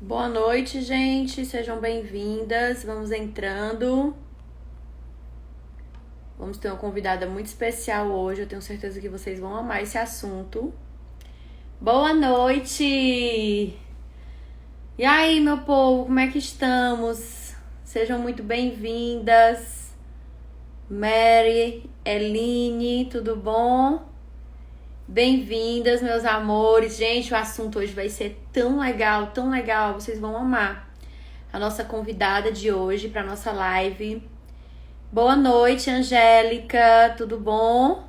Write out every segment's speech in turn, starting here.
Boa noite, gente. Sejam bem-vindas. Vamos entrando. Vamos ter uma convidada muito especial hoje. Eu tenho certeza que vocês vão amar esse assunto. Boa noite! E aí, meu povo, como é que estamos? Sejam muito bem-vindas. Mary, Eline, tudo bom? Bem-vindas, meus amores. Gente, o assunto hoje vai ser tão legal, vocês vão amar. A nossa convidada de hoje para nossa live. Boa noite, Angélica, tudo bom?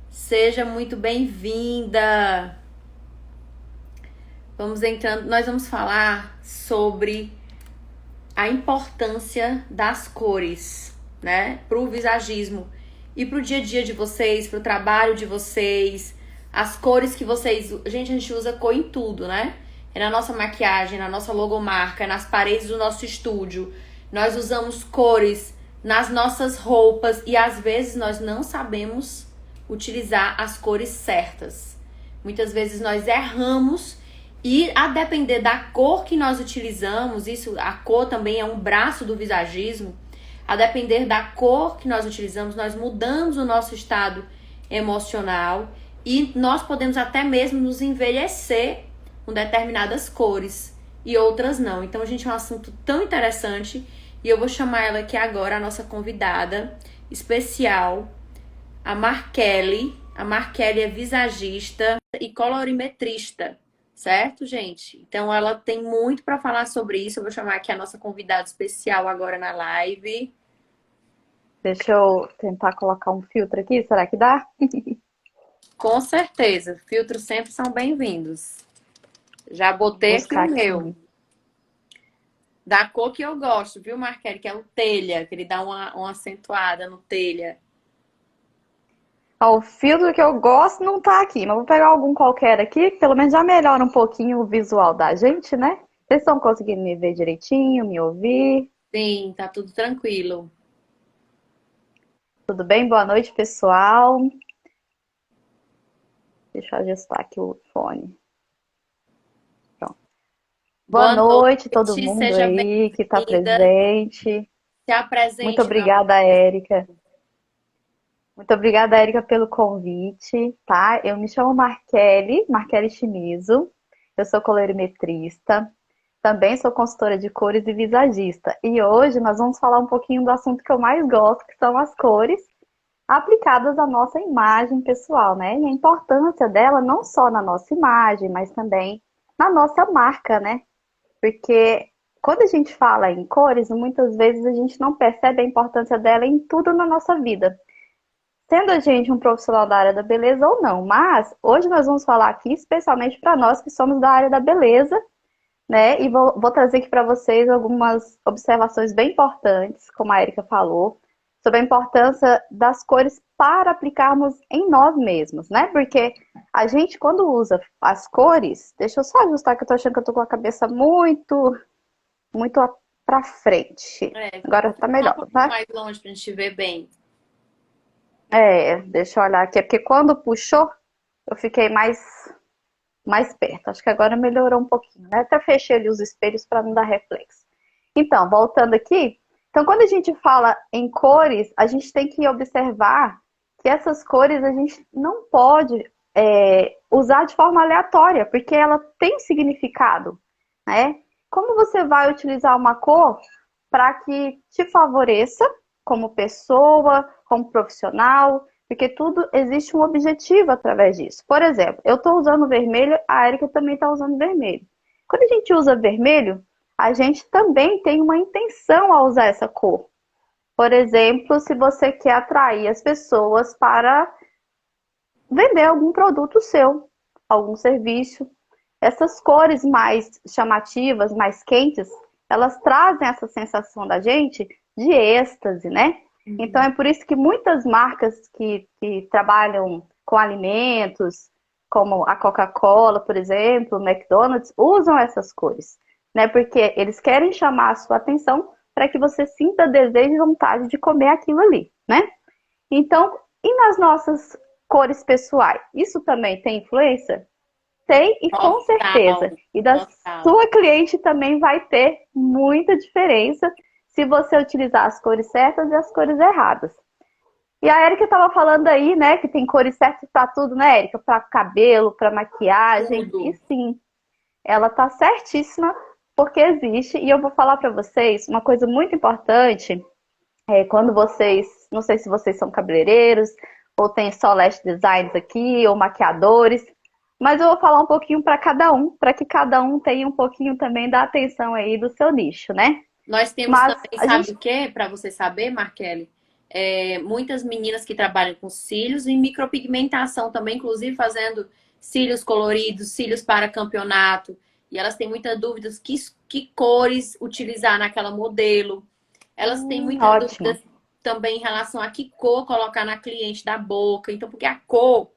Seja muito bem-vinda. Vamos entrando, nós vamos falar sobre a importância das cores, né, para o visagismo e para o dia a dia de vocês, para o trabalho de vocês, as cores que vocês... Gente, a gente usa cor em tudo, né? É na nossa maquiagem, na nossa logomarca, nas paredes do nosso estúdio. Nós usamos cores nas nossas roupas e às vezes nós não sabemos utilizar as cores certas. Muitas vezes nós erramos e a depender da cor que nós utilizamos, a cor também é um braço do visagismo. A depender da cor que nós utilizamos, nós mudamos o nosso estado emocional e nós podemos até mesmo nos envelhecer com determinadas cores e outras não. Então, gente, é um assunto tão interessante e eu vou chamar ela aqui agora, a nossa convidada especial, a Markelly. A Markelly é visagista e colorimetrista, certo, gente? Então, ela tem muito para falar sobre isso. Eu vou chamar aqui a nossa convidada especial agora na live. Deixa eu tentar colocar um filtro aqui, será que dá? Com certeza, filtros sempre são bem-vindos. Já Vou botei aqui buscar o aqui. meu. Da cor que eu gosto, viu, Marquele? Que é o telha, que ele dá uma acentuada no telha. Ó, o filtro que eu gosto não tá aqui, mas vou pegar algum qualquer aqui, que pelo menos já melhora um pouquinho o visual da gente, né? Vocês estão conseguindo me ver direitinho, me ouvir? Sim, tá tudo tranquilo. Tudo bem? Boa noite, pessoal. Deixa eu ajustar aqui o fone. Pronto. Boa Boa noite, todo noite, mundo seja aí que está bem-vinda. presente. Se Muito apresente, meu amor. obrigada, Érica. Muito obrigada, Érica, pelo convite, tá? Eu me chamo Markelly Chimizo. Eu sou colorimetrista, também sou consultora de cores e visagista. E hoje nós vamos falar um pouquinho do assunto que eu mais gosto, que são as cores aplicadas à nossa imagem pessoal, né? E a importância dela não só na nossa imagem, mas também na nossa marca, né? Porque quando a gente fala em cores, muitas vezes a gente não percebe a importância dela em tudo na nossa vida. Sendo a gente um profissional da área da beleza ou não, mas hoje nós vamos falar aqui especialmente para nós que somos da área da beleza, né? E vou trazer aqui para vocês algumas observações bem importantes, como a Erika falou, sobre a importância das cores para aplicarmos em nós mesmos, né? Porque a gente, quando usa as cores, deixa eu só ajustar que eu tô achando que eu tô com a cabeça muito para frente. É, Agora tá puxar um melhor, pouquinho tá? mais longe pra gente ver bem. Deixa eu olhar aqui, é porque quando puxou, eu fiquei mais perto. Acho que agora melhorou um pouquinho, né? Até fechei ali os espelhos para não dar reflexo. Então, voltando aqui. Então, quando a gente fala em cores, a gente tem que observar que essas cores a gente não pode usar de forma aleatória, porque ela tem significado, né? Como você vai utilizar uma cor para que te favoreça como pessoa, como profissional, porque tudo existe um objetivo através disso. Por exemplo, eu estou usando vermelho, a Erika também está usando vermelho. Quando a gente usa vermelho, a gente também tem uma intenção ao usar essa cor. Por exemplo, se você quer atrair as pessoas para vender algum produto seu, algum serviço. Essas cores mais chamativas, mais quentes, elas trazem essa sensação da gente de êxtase, né? Então Uhum. é por isso que muitas marcas que trabalham com alimentos, como a Coca-Cola, por exemplo, o McDonald's, usam essas cores, né? Porque eles querem chamar a sua atenção para que você sinta desejo e vontade de comer aquilo ali, né? Então, e nas nossas cores pessoais? Isso também tem influência? tem e com certeza. Total, E da total. sua cliente também vai ter muita diferença se você utilizar as cores certas e as cores erradas. E a Erika estava falando aí, né, que tem cores certas para tudo, né, Erika? Para cabelo, para maquiagem. E Tudo. sim, ela tá certíssima porque existe. E eu vou falar para vocês uma coisa muito importante. Quando vocês, não sei se vocês são cabeleireiros ou tem só lash designs aqui ou maquiadores, mas eu vou falar um pouquinho para que cada um tenha um pouquinho também da atenção aí do seu nicho, né? Nós temos Mas também, a sabe gente, o quê? Para você saber, Markelly? Muitas meninas que trabalham com cílios e micropigmentação também, inclusive fazendo cílios coloridos, cílios para campeonato. E elas têm muitas dúvidas que cores utilizar naquela modelo. Elas têm muitas ótimo, dúvidas também em relação a que cor colocar na cliente da boca. Então, porque a cor,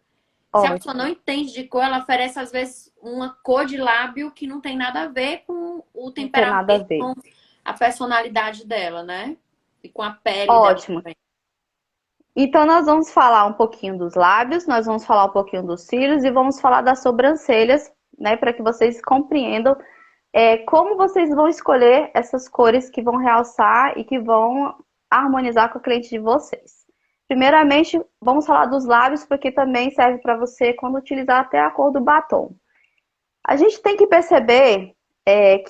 se a pessoa não ótimo. entende de cor, ela oferece às vezes uma cor de lábio que não tem nada a ver com o Não tem temperamento, nada a ver. com a personalidade dela, né? E com a pele dela Ótimo. também. Então nós vamos falar um pouquinho dos lábios, nós vamos falar um pouquinho dos cílios e vamos falar das sobrancelhas, né, para que vocês compreendam como vocês vão escolher essas cores que vão realçar e que vão harmonizar com a cliente de vocês. Primeiramente, vamos falar dos lábios, porque também serve para você quando utilizar até a cor do batom. A gente tem que perceber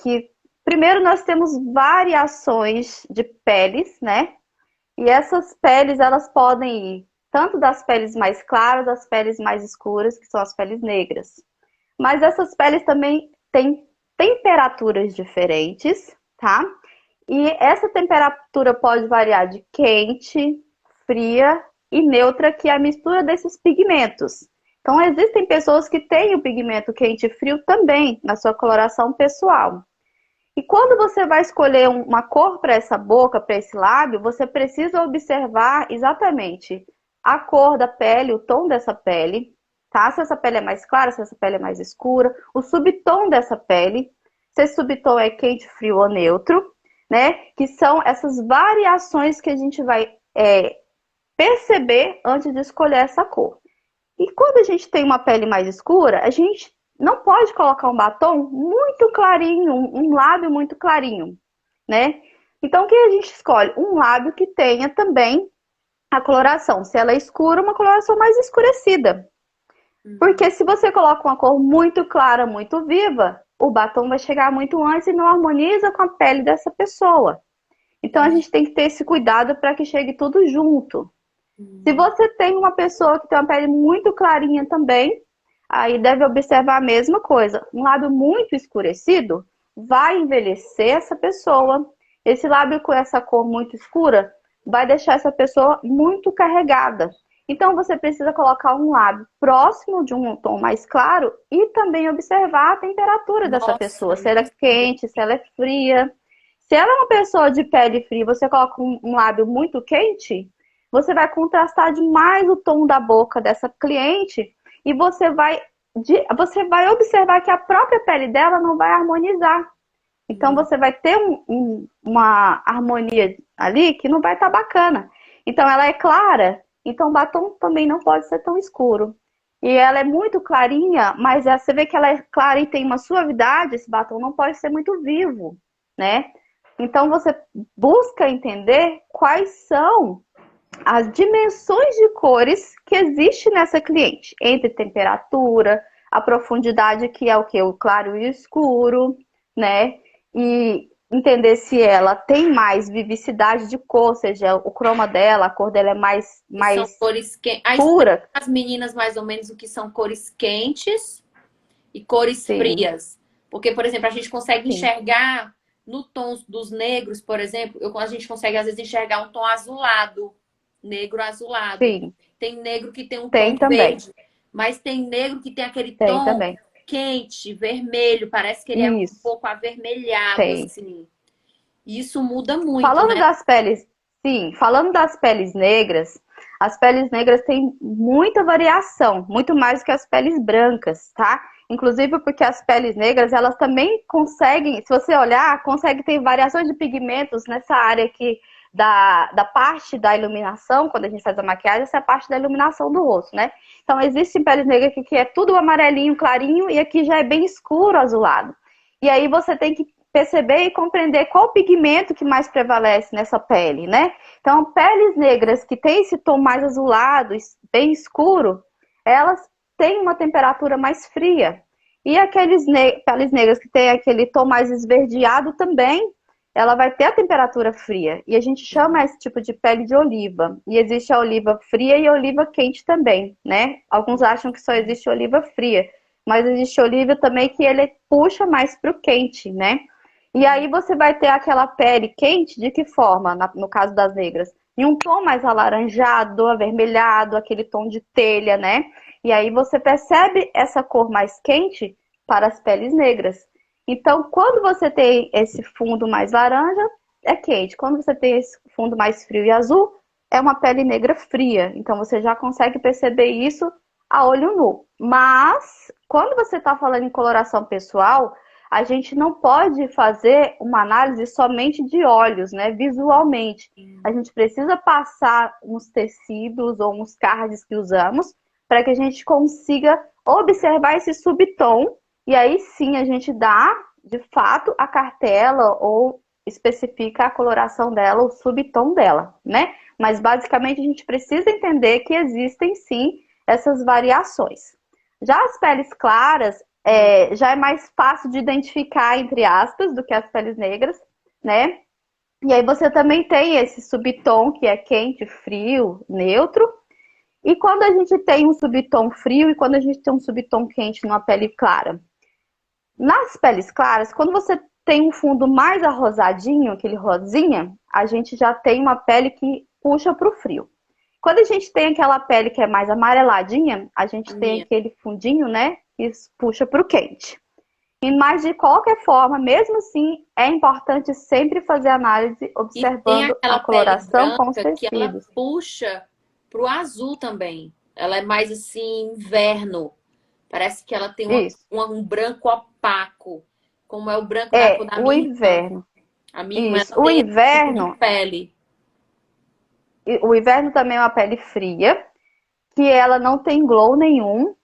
que, primeiro, nós temos variações de peles, né? E essas peles, elas podem ir tanto das peles mais claras, das peles mais escuras, que são as peles negras. Mas essas peles também têm temperaturas diferentes, tá? E essa temperatura pode variar de quente, fria e neutra, que é a mistura desses pigmentos. Então, existem pessoas que têm o pigmento quente e frio também na sua coloração pessoal. E quando você vai escolher uma cor para essa boca, para esse lábio, você precisa observar exatamente a cor da pele, o tom dessa pele, tá? Se essa pele é mais clara, se essa pele é mais escura, o subtom dessa pele, se esse subtom é quente, frio ou neutro, né? Que são essas variações que a gente vai perceber antes de escolher essa cor. E quando a gente tem uma pele mais escura, a gente não pode colocar um batom muito clarinho, um lábio muito clarinho, né? Então, o que a gente escolhe? Um lábio que tenha também a coloração. Se ela é escura, uma coloração mais escurecida. Porque se você coloca uma cor muito clara, muito viva, o batom vai chegar muito antes e não harmoniza com a pele dessa pessoa. Então, a gente tem que ter esse cuidado para que chegue tudo junto. Se você tem uma pessoa que tem uma pele muito clarinha também, aí deve observar a mesma coisa. Um lábio muito escurecido vai envelhecer essa pessoa. Esse lábio com essa cor muito escura vai deixar essa pessoa muito carregada. Então você precisa colocar um lábio próximo de um tom mais claro e também observar a temperatura dessa pessoa, Nossa, se ela é muito bom. quente, se ela é fria. Se ela é uma pessoa de pele fria, você coloca um lábio muito quente, você vai contrastar demais o tom da boca dessa cliente e você vai observar que a própria pele dela não vai harmonizar. Então você vai ter uma harmonia ali que não vai estar bacana. Então ela é clara, então o batom também não pode ser tão escuro. E ela é muito clarinha, mas você vê que ela é clara e tem uma suavidade, esse batom não pode ser muito vivo, né? Então você busca entender quais são as dimensões de cores que existe nessa cliente, entre temperatura, a profundidade, que é o que? O claro e o escuro, né? E entender se ela tem mais vivacidade de cor, ou seja, o croma dela, a cor dela é Que são mais cores quentes. Aí explica pura. as meninas mais ou menos o que são cores quentes e cores Sim, frias. Porque, por exemplo, a gente consegue sim, enxergar no tom dos negros, por exemplo, a gente consegue às vezes enxergar um tom azulado, negro azulado. sim. Tem negro que tem um Tem tom também, verde, mas tem negro que tem aquele tem tom também. quente, vermelho, parece que ele é um Isso, pouco avermelhado, tem. assim. E isso muda muito, Falando né? das peles, sim, falando das peles negras, as peles negras têm muita variação, muito mais do que as peles brancas, tá? Inclusive porque as peles negras, elas também conseguem, se você olhar, consegue ter variações de pigmentos nessa área aqui da parte da iluminação, quando a gente faz a maquiagem, essa é a parte da iluminação do rosto, né? Então, existem peles negras que é tudo amarelinho, clarinho, e aqui já é bem escuro, azulado. E aí você tem que perceber e compreender qual o pigmento que mais prevalece nessa pele, né? Então, peles negras que têm esse tom mais azulado, bem escuro, elas têm uma temperatura mais fria. E aqueles peles negras que têm aquele tom mais esverdeado também, ela vai ter a temperatura fria. E a gente chama esse tipo de pele de oliva. E existe a oliva fria e a oliva quente também, né? Alguns acham que só existe oliva fria, mas existe oliva também que ele puxa mais para o quente, né? E aí você vai ter aquela pele quente de que forma, no caso das negras? Em um tom mais alaranjado, avermelhado, aquele tom de telha, né? E aí você percebe essa cor mais quente para as peles negras. Então, quando você tem esse fundo mais laranja, é quente. Quando você tem esse fundo mais frio e azul, é uma pele negra fria. Então, você já consegue perceber isso a olho nu. Mas, quando você está falando em coloração pessoal, a gente não pode fazer uma análise somente de olhos, né? Visualmente. A gente precisa passar uns tecidos ou uns cards que usamos para que a gente consiga observar esse subtom e aí sim a gente dá, de fato, a cartela ou especifica a coloração dela, o subtom dela, né? Mas basicamente a gente precisa entender que existem sim essas variações. Já as peles claras, já é mais fácil de identificar, entre aspas, do que as peles negras, né? E aí você também tem esse subtom que é quente, frio, neutro. E quando a gente tem um subtom frio e quando a gente tem um subtom quente numa pele clara? Nas peles claras, quando você tem um fundo mais arrosadinho, aquele rosinha, a gente já tem uma pele que puxa para o frio. Quando a gente tem aquela pele que é mais amareladinha, a gente tem aquele fundinho, né, que puxa para o quente. Mas de qualquer forma, mesmo assim, é importante sempre fazer análise E tem observando a aquela pele coloração com os branca que ela tecidos. puxa pro azul também. Ela é mais assim, inverno. Parece que ela tem Isso. um branco opaco, como é o branco da cor da O minha irmã. inverno. A minha irmã Isso. ela tem esse tipo de pele. O inverno também é uma pele fria, que ela não tem glow nenhum.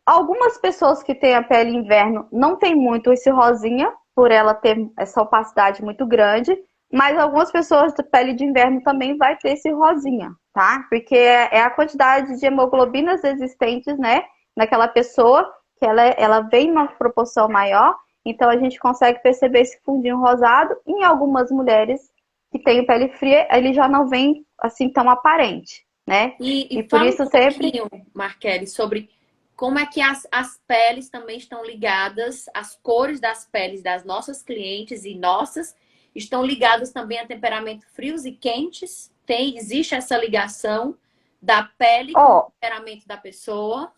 Algumas pessoas que têm a pele inverno não tem muito esse rosinha, por ela ter essa opacidade muito grande, mas algumas pessoas da pele de inverno também vai ter esse rosinha, tá? Porque é a quantidade de hemoglobinas existentes, né, naquela pessoa, que ela vem numa proporção maior, então a gente consegue perceber esse fundinho rosado. Em algumas mulheres que têm pele fria, ele já não vem assim tão aparente, né? E E por fala um isso sempre pouquinho, Marquele, sobre como é que as peles também estão ligadas, as cores das peles das nossas clientes e nossas estão ligadas também a temperamentos frios e quentes. Existe essa ligação da pele com o Ó, temperamento da pessoa?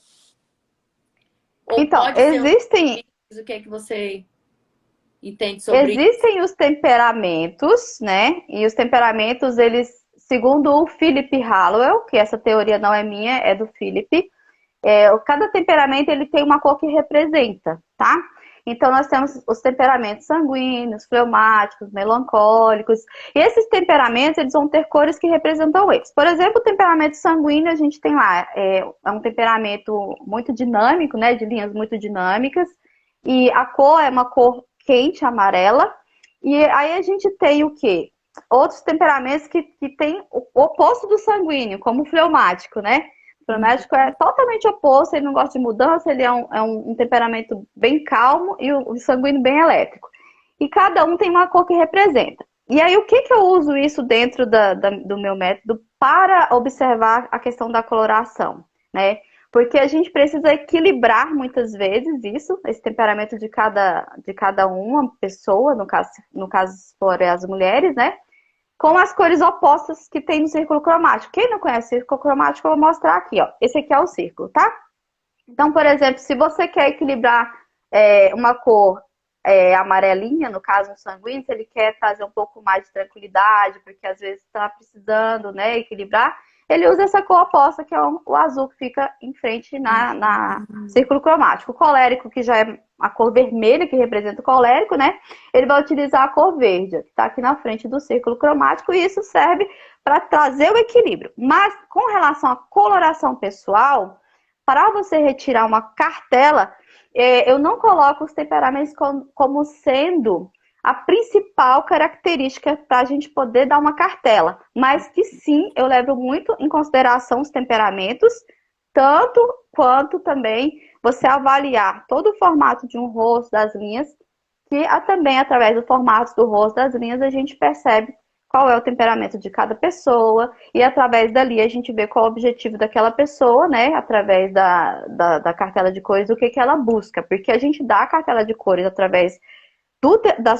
Ou então, pode ser o que é que você entende sobre isso? existem os temperamentos, né? E os temperamentos, eles, segundo o Philip Hallowell, que essa teoria não é minha, é do Philip, cada temperamento ele tem uma cor que representa, tá? Então, nós temos os temperamentos sanguíneos, fleumáticos, melancólicos. E esses temperamentos, eles vão ter cores que representam eles. Por exemplo, o temperamento sanguíneo, a gente tem lá, é um temperamento muito dinâmico, né? De linhas muito dinâmicas. E a cor é uma cor quente, amarela. E aí a gente tem o quê? Outros temperamentos que tem o oposto do sanguíneo, como o fleumático, né? O fleumático é totalmente oposto, ele não gosta de mudança, ele é um temperamento bem calmo e o sanguíneo bem elétrico. E cada um tem uma cor que representa. E aí, o que eu uso isso dentro do meu método para observar a questão da coloração, né? Porque a gente precisa equilibrar muitas vezes isso, esse temperamento de cada uma pessoa, no caso se for as mulheres, né? Com as cores opostas que tem no círculo cromático. Quem não conhece o círculo cromático, eu vou mostrar aqui, ó. Esse aqui é o círculo, tá? Então, por exemplo, se você quer equilibrar uma cor amarelinha, no caso um sanguíneo, se ele quer trazer um pouco mais de tranquilidade, porque às vezes está precisando, né, equilibrar, ele usa essa cor oposta, que é o azul, que fica em frente na círculo cromático. O colérico, que já é a cor vermelha, que representa o colérico, né? Ele vai utilizar a cor verde, que está aqui na frente do círculo cromático, e isso serve para trazer o equilíbrio. Mas, com relação à coloração pessoal, para você retirar uma cartela, eu não coloco os temperamentos como sendo a principal característica para a gente poder dar uma cartela, mas que sim, eu levo muito em consideração os temperamentos, tanto quanto também você avaliar todo o formato de um rosto, das linhas, que também através do formato do rosto, das linhas, a gente percebe qual é o temperamento de cada pessoa, e através dali a gente vê qual é o objetivo daquela pessoa, né? Através da cartela de cores, o que ela busca, porque a gente dá a cartela de cores através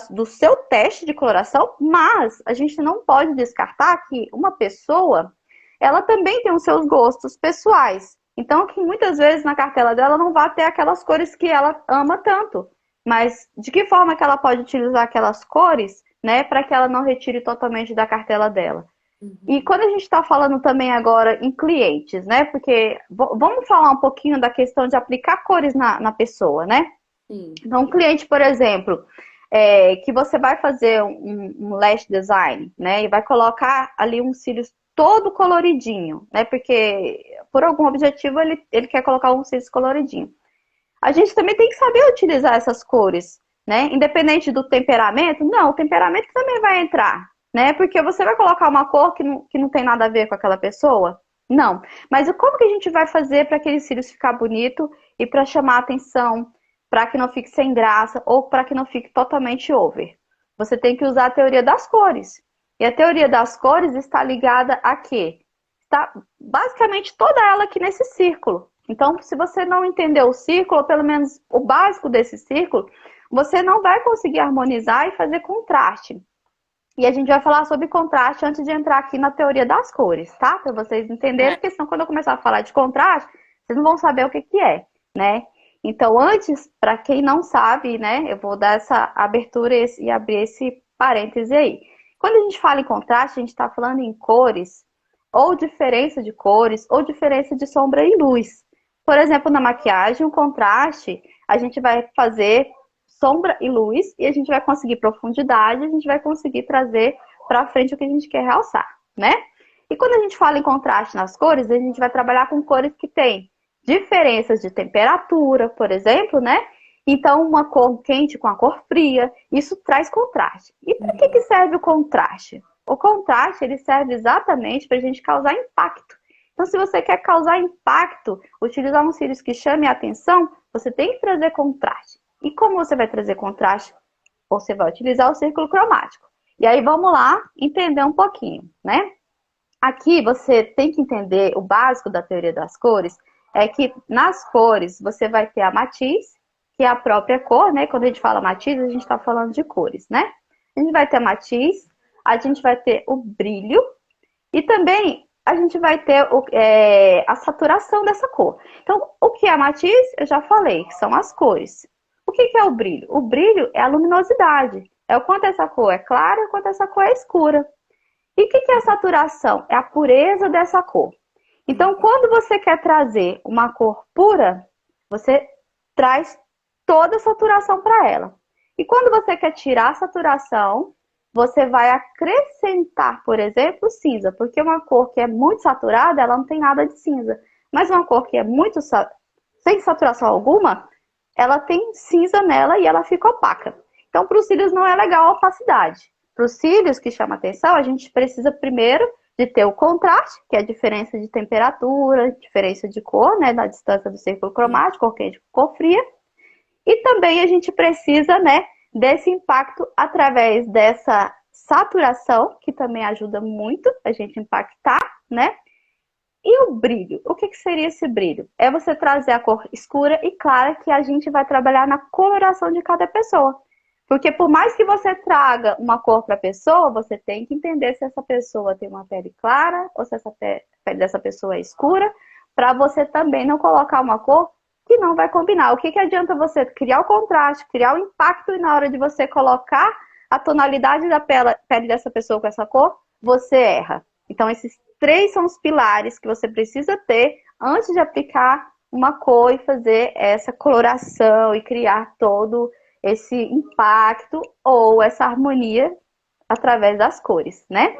do seu teste de coloração, mas a gente não pode descartar que uma pessoa, ela também tem os seus gostos pessoais. Então, que muitas vezes na cartela dela não vai ter aquelas cores que ela ama tanto. Mas de que forma que ela pode utilizar aquelas cores, né, para que ela não retire totalmente da cartela dela? E quando a gente está falando também agora em clientes, né? Porque vamos falar um pouquinho da questão de aplicar cores na pessoa, né? Sim. Então, um cliente, por exemplo, que você vai fazer um lash design, né? E vai colocar ali um cílios todo coloridinho, né? Porque por algum objetivo ele quer colocar um cílios coloridinho. A gente também tem que saber utilizar essas cores, né? Independente do temperamento, não, o temperamento também vai entrar, né? Porque você vai colocar uma cor que não tem nada a ver com aquela pessoa? Não. Mas como que a gente vai fazer para aquele cílios ficar bonito e para chamar a atenção, para que não fique sem graça ou para que não fique totalmente over? Você tem que usar a teoria das cores. E a teoria das cores está ligada a quê? Está basicamente toda ela aqui nesse círculo. Então, se você não entender o círculo, ou pelo menos o básico desse círculo, você não vai conseguir harmonizar e fazer contraste. E a gente vai falar sobre contraste antes de entrar aqui na teoria das cores, tá? Para vocês entenderem, porque senão quando eu começar a falar de contraste, vocês não vão saber o que é, né? Então, antes, para quem não sabe, né, eu vou dar essa abertura e abrir esse parêntese aí. Quando a gente fala em contraste, a gente está falando em cores, ou diferença de cores, ou diferença de sombra e luz. Por exemplo, na maquiagem, o contraste, a gente vai fazer sombra e luz, e a gente vai conseguir profundidade, a gente vai conseguir trazer para frente o que a gente quer realçar, né? E quando a gente fala em contraste nas cores, a gente vai trabalhar com cores que têm diferenças de temperatura, por exemplo, né? Então, uma cor quente com a cor fria, isso traz contraste. E para que serve o contraste? O contraste, ele serve exatamente para a gente causar impacto. Então, se você quer causar impacto, utilizar um cílios que chame a atenção, você tem que trazer contraste. E como você vai trazer contraste? Você vai utilizar o círculo cromático. E aí, vamos lá entender um pouquinho, né? Aqui, você tem que entender o básico da teoria das cores, é que nas cores você vai ter a matiz, que é a própria cor, né? Quando a gente fala matiz, a gente está falando de cores, né? A gente vai ter a matiz, a gente vai ter o brilho e também a gente vai ter a saturação dessa cor. Então, o que é a matiz? Eu já falei, que são as cores. O que é o brilho? O brilho é a luminosidade. É o quanto essa cor é clara e o quanto essa cor é escura. E o que é a saturação? É a pureza dessa cor. Então, quando você quer trazer uma cor pura, você traz toda a saturação para ela. E quando você quer tirar a saturação, você vai acrescentar, por exemplo, cinza. Porque uma cor que é muito saturada, ela não tem nada de cinza. Mas uma cor que é muito sem saturação alguma, ela tem cinza nela e ela fica opaca. Então, para os cílios não é legal a opacidade. Para os cílios que chama atenção, a gente precisa primeiro de ter o contraste, que é a diferença de temperatura, diferença de cor, né, na distância do círculo cromático, cor quente, cor fria. E também a gente precisa, né, desse impacto através dessa saturação, que também ajuda muito a gente impactar, né? E o brilho? O que seria esse brilho? É você trazer a cor escura e clara que a gente vai trabalhar na coloração de cada pessoa. Porque por mais que você traga uma cor para a pessoa, você tem que entender se essa pessoa tem uma pele clara ou se essa pele dessa pessoa é escura, para você também não colocar uma cor que não vai combinar. O que adianta você criar o contraste, criar o impacto e na hora de você colocar a tonalidade da pele dessa pessoa com essa cor, você erra. Então, esses três são os pilares que você precisa ter antes de aplicar uma cor e fazer essa coloração e criar todo esse impacto ou essa harmonia através das cores, né?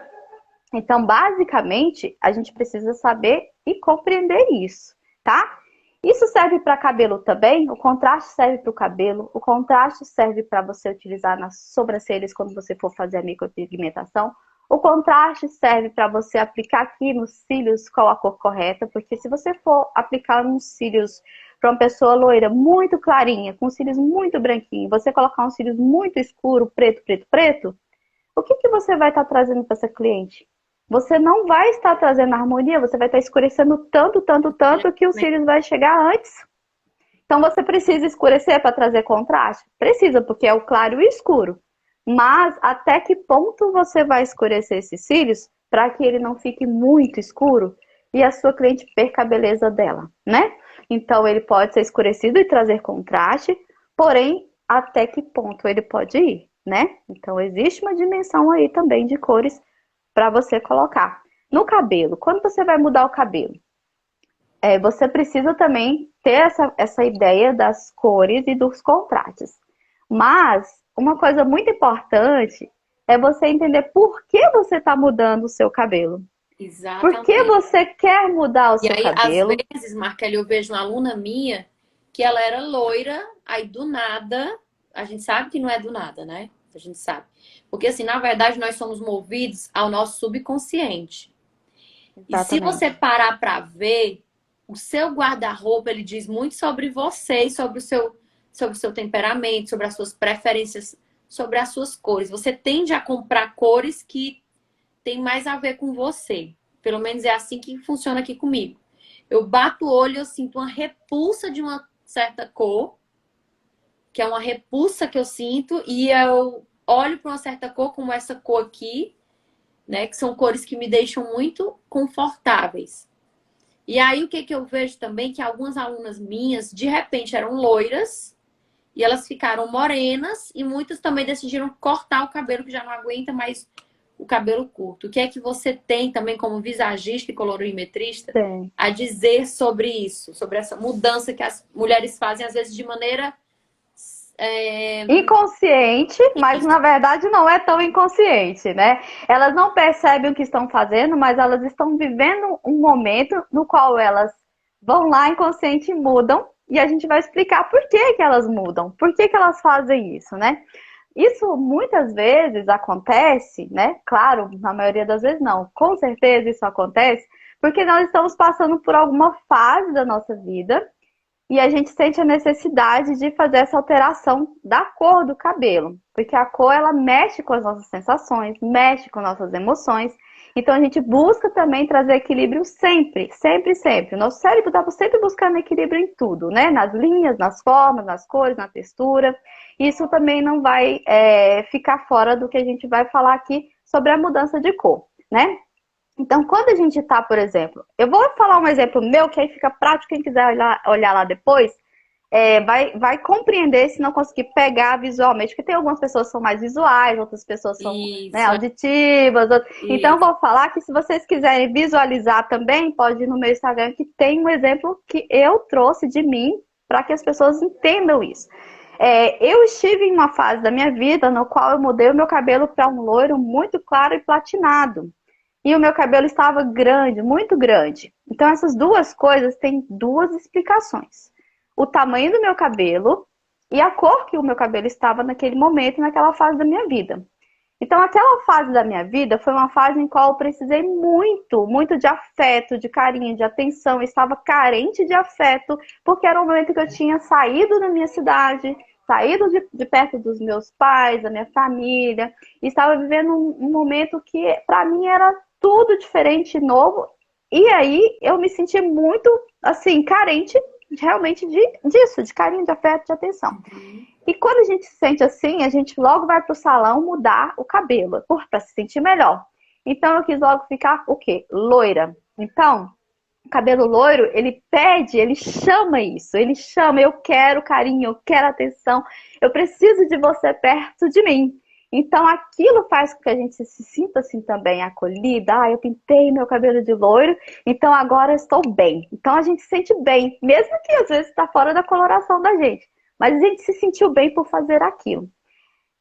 Então, basicamente, a gente precisa saber e compreender isso, tá? Isso serve para cabelo também, o contraste serve para o cabelo, o contraste serve para você utilizar nas sobrancelhas quando você for fazer a micropigmentação, o contraste serve para você aplicar aqui nos cílios com a cor correta, porque se você for aplicar nos cílios para uma pessoa loira muito clarinha, com cílios muito branquinhos, você colocar uns cílios muito escuro, preto, preto, preto, o que que você vai estar trazendo para essa cliente? Você não vai estar trazendo harmonia, você vai estar escurecendo tanto, tanto, tanto que os cílios vai chegar antes. Então você precisa escurecer para trazer contraste? Precisa, porque é o claro e o escuro. Mas até que ponto você vai escurecer esses cílios para que ele não fique muito escuro e a sua cliente perca a beleza dela, né? Então ele pode ser escurecido e trazer contraste, porém até que ponto ele pode ir, né? Então existe uma dimensão aí também de cores para você colocar. No cabelo, quando você vai mudar o cabelo, você precisa também ter essa ideia das cores e dos contrastes. Mas uma coisa muito importante é você entender por que você está mudando o seu cabelo. Exatamente. Por que você quer mudar o E seu aí, cabelo? às vezes, Marcele, eu vejo uma aluna minha que ela era loira, aí do nada, a gente sabe que não é do nada, né? A gente sabe. Porque, assim, na verdade, nós somos movidos ao nosso subconsciente. E se você parar para ver, o seu guarda-roupa, ele diz muito sobre você e sobre o seu temperamento, sobre as suas preferências, sobre as suas cores. Você tende a comprar cores que tem mais a ver com você. Pelo menos é assim que funciona aqui comigo. Eu bato o olho, eu sinto uma repulsa de uma certa cor, que é uma repulsa que eu sinto, e eu olho para uma certa cor, como essa cor aqui, né? Que são cores que me deixam muito confortáveis. E aí, o que eu vejo também? Que algumas alunas minhas, de repente, eram loiras, e elas ficaram morenas, e muitas também decidiram cortar o cabelo, que já não aguenta mais o cabelo curto. O que é que você tem também como visagista e colorimetrista a dizer sobre isso? Sobre essa mudança que as mulheres fazem, às vezes, de maneira... inconsciente, mas na verdade não é tão inconsciente, né? Elas não percebem o que estão fazendo, mas elas estão vivendo um momento no qual elas vão lá inconsciente e mudam, e a gente vai explicar por que que elas mudam, por que que elas fazem isso, né? Isso muitas vezes acontece, né? Claro, na maioria das vezes não. Com certeza isso acontece porque nós estamos passando por alguma fase da nossa vida e a gente sente a necessidade de fazer essa alteração da cor do cabelo. Porque a cor, ela mexe com as nossas sensações, mexe com nossas emoções. Então a gente busca também trazer equilíbrio sempre, sempre, sempre. O nosso cérebro está sempre buscando equilíbrio em tudo, né? Nas linhas, nas formas, nas cores, na textura. Isso também não vai ficar fora do que a gente vai falar aqui sobre a mudança de cor, né? Então, quando a gente tá, por exemplo, eu vou falar um exemplo meu, que aí fica prático, quem quiser olhar lá depois, vai compreender se não conseguir pegar visualmente, porque tem algumas pessoas que são mais visuais, outras pessoas são, né, auditivas. Então, eu vou falar que se vocês quiserem visualizar também, pode ir no meu Instagram, que tem um exemplo que eu trouxe de mim, para que as pessoas entendam isso. Eu estive em uma fase da minha vida no qual eu mudei o meu cabelo para um loiro muito claro e platinado. E o meu cabelo estava grande, muito grande. Então, essas duas coisas têm duas explicações. O tamanho do meu cabelo e a cor que o meu cabelo estava naquele momento, naquela fase da minha vida. Então, aquela fase da minha vida foi uma fase em qual eu precisei muito, muito de afeto, de carinho, de atenção. Eu estava carente de afeto, porque era o momento que eu tinha saído da minha cidade, saído de perto dos meus pais, da minha família, e estava vivendo um momento que, para mim, era tudo diferente, novo. E aí, eu me senti muito, assim, carente, realmente, disso, de carinho, de afeto, de atenção. E quando a gente se sente assim, a gente logo vai pro salão mudar o cabelo, para se sentir melhor. Então, eu quis logo ficar, o quê? Loira. Então, o cabelo loiro, ele pede, ele chama isso. Ele chama, eu quero carinho, eu quero atenção. Eu preciso de você perto de mim. Então aquilo faz com que a gente se sinta assim também acolhida. Ah, eu pintei meu cabelo de loiro, então agora eu estou bem. Então a gente se sente bem, mesmo que às vezes está fora da coloração da gente. Mas a gente se sentiu bem por fazer aquilo.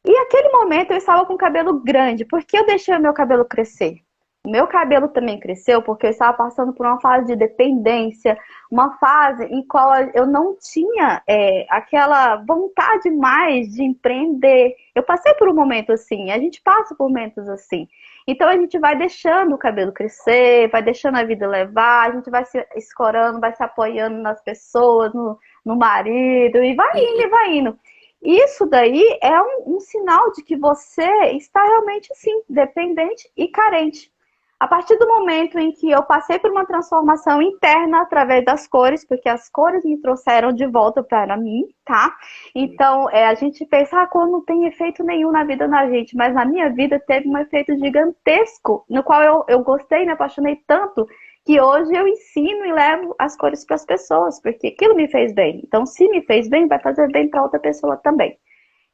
E aquele momento eu estava com o cabelo grande, porque eu deixei o meu cabelo crescer. O meu cabelo também cresceu porque eu estava passando por uma fase de dependência, uma fase em qual eu não tinha aquela vontade mais de empreender. Eu passei por um momento assim, a gente passa por momentos assim. Então a gente vai deixando o cabelo crescer, vai deixando a vida levar, a gente vai se escorando, vai se apoiando nas pessoas, no marido, e vai indo, e vai indo. Isso daí é um sinal de que você está realmente, sim, dependente e carente. A partir do momento em que eu passei por uma transformação interna através das cores, porque as cores me trouxeram de volta para mim, tá? Então, a gente pensa, a cor não tem efeito nenhum na vida da gente, mas na minha vida teve um efeito gigantesco, no qual eu gostei, me apaixonei tanto, que hoje eu ensino e levo as cores para as pessoas, porque aquilo me fez bem. Então, se me fez bem, vai fazer bem para outra pessoa também.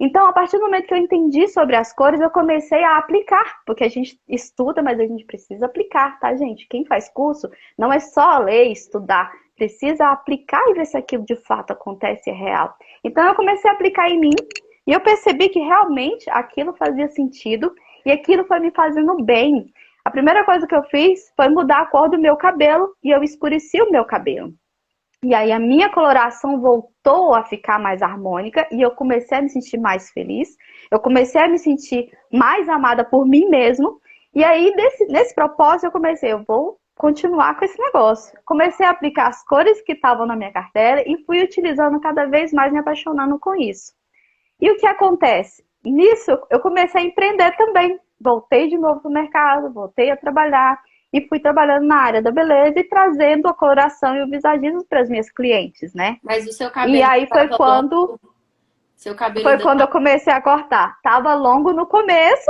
Então, a partir do momento que eu entendi sobre as cores, eu comecei a aplicar, porque a gente estuda, mas a gente precisa aplicar, tá, gente? Quem faz curso não é só ler, estudar, precisa aplicar e ver se aquilo de fato acontece e é real. Então, eu comecei a aplicar em mim e eu percebi que realmente aquilo fazia sentido e aquilo foi me fazendo bem. A primeira coisa que eu fiz foi mudar a cor do meu cabelo e eu escureci o meu cabelo. E aí a minha coloração voltou a ficar mais harmônica e eu comecei a me sentir mais feliz. Eu comecei a me sentir mais amada por mim mesmo. E aí, nesse propósito, eu vou continuar com esse negócio. Comecei a aplicar as cores que estavam na minha cartela e fui utilizando cada vez mais, me apaixonando com isso. E o que acontece? Nisso, eu comecei a empreender também. Voltei de novo para o mercado, voltei a trabalhar e fui trabalhando na área da beleza e trazendo a coloração e o visagismo para as minhas clientes, né? Mas o seu E cabelo aí estava longo, seu cabelo foi ainda quando eu estava... comecei a cortar. Tava longo no começo,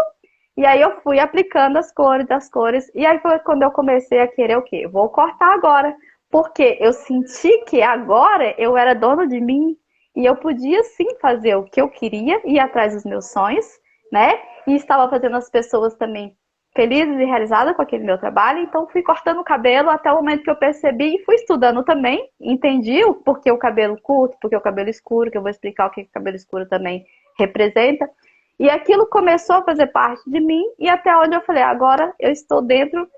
e aí eu fui aplicando as cores, e aí foi quando eu comecei a querer o quê? Vou cortar agora, porque eu senti que agora eu era dona de mim e eu podia sim fazer o que eu queria, ir atrás dos meus sonhos, né? E estava fazendo as pessoas também felizes e realizadas com aquele meu trabalho, então fui cortando o cabelo até o momento que eu percebi e fui estudando também, entendi o porquê o cabelo curto, porquê o cabelo escuro, que eu vou explicar o que o cabelo escuro também representa. E aquilo começou a fazer parte de mim e até onde eu falei, agora eu estou dentro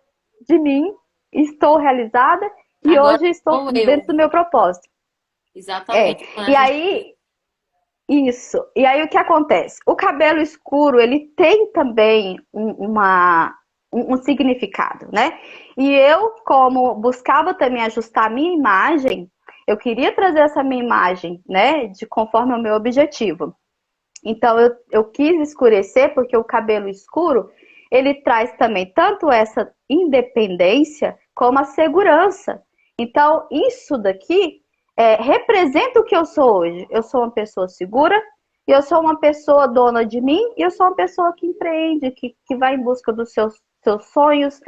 de mim, estou realizada e Agora hoje estou sou eu. dentro do meu propósito. Exatamente. Quando a E gente... aí, isso. E aí o que acontece? O cabelo escuro, ele tem também um significado, né? E eu, como buscava também ajustar a minha imagem, eu queria trazer essa minha imagem, né? De conforme ao meu objetivo. Então eu quis escurecer porque o cabelo escuro, ele traz também tanto essa independência como a segurança. Então isso daqui representa o que eu sou hoje. Eu sou uma pessoa segura, eu sou uma pessoa dona de mim, e eu sou uma pessoa que empreende, que vai em busca dos seus sonhos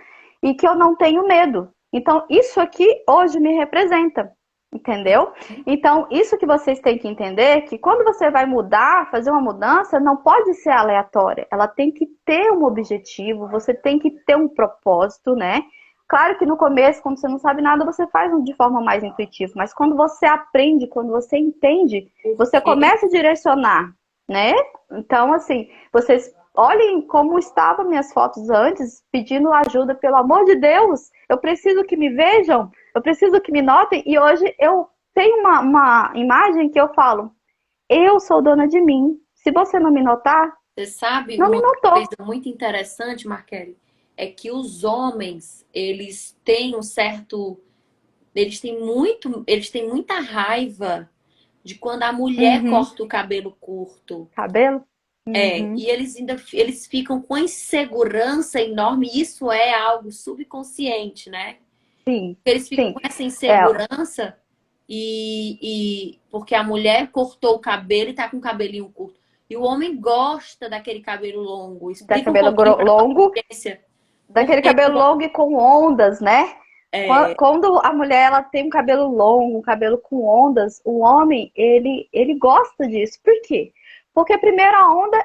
e que eu não tenho medo. Então, isso aqui hoje me representa, entendeu? Então, isso que vocês têm que entender é que quando você vai mudar, fazer uma mudança, não pode ser aleatória. Ela tem que ter um objetivo, você tem que ter um propósito, né? Claro que no começo, quando você não sabe nada, você faz de forma mais intuitiva, mas quando você aprende, quando você entende, você começa a direcionar, né? Então, assim, vocês olhem como estavam minhas fotos antes, pedindo ajuda, pelo amor de Deus, eu preciso que me vejam, eu preciso que me notem, e hoje eu tenho uma imagem que eu falo, eu sou dona de mim, se você não me notar, Você sabe, não me uma notou. coisa muito interessante, Marquele, é que os homens, eles têm um certo, eles têm muita raiva de quando a mulher Uhum. corta o cabelo curto. Cabelo? E Uhum. eles ficam com insegurança enorme, e isso é algo subconsciente, né? Sim, Eles ficam sim. com essa É, insegurança e porque a mulher cortou o cabelo e tá com o cabelinho curto. E o homem gosta daquele cabelo longo. da Explica um cabelo pouquinho para a longo, audiência por daquele que que cabelo longo e com ondas, né? é, Quando a mulher ela tem um cabelo longo, um cabelo com ondas, o homem ele gosta disso. Por quê? Porque a primeira onda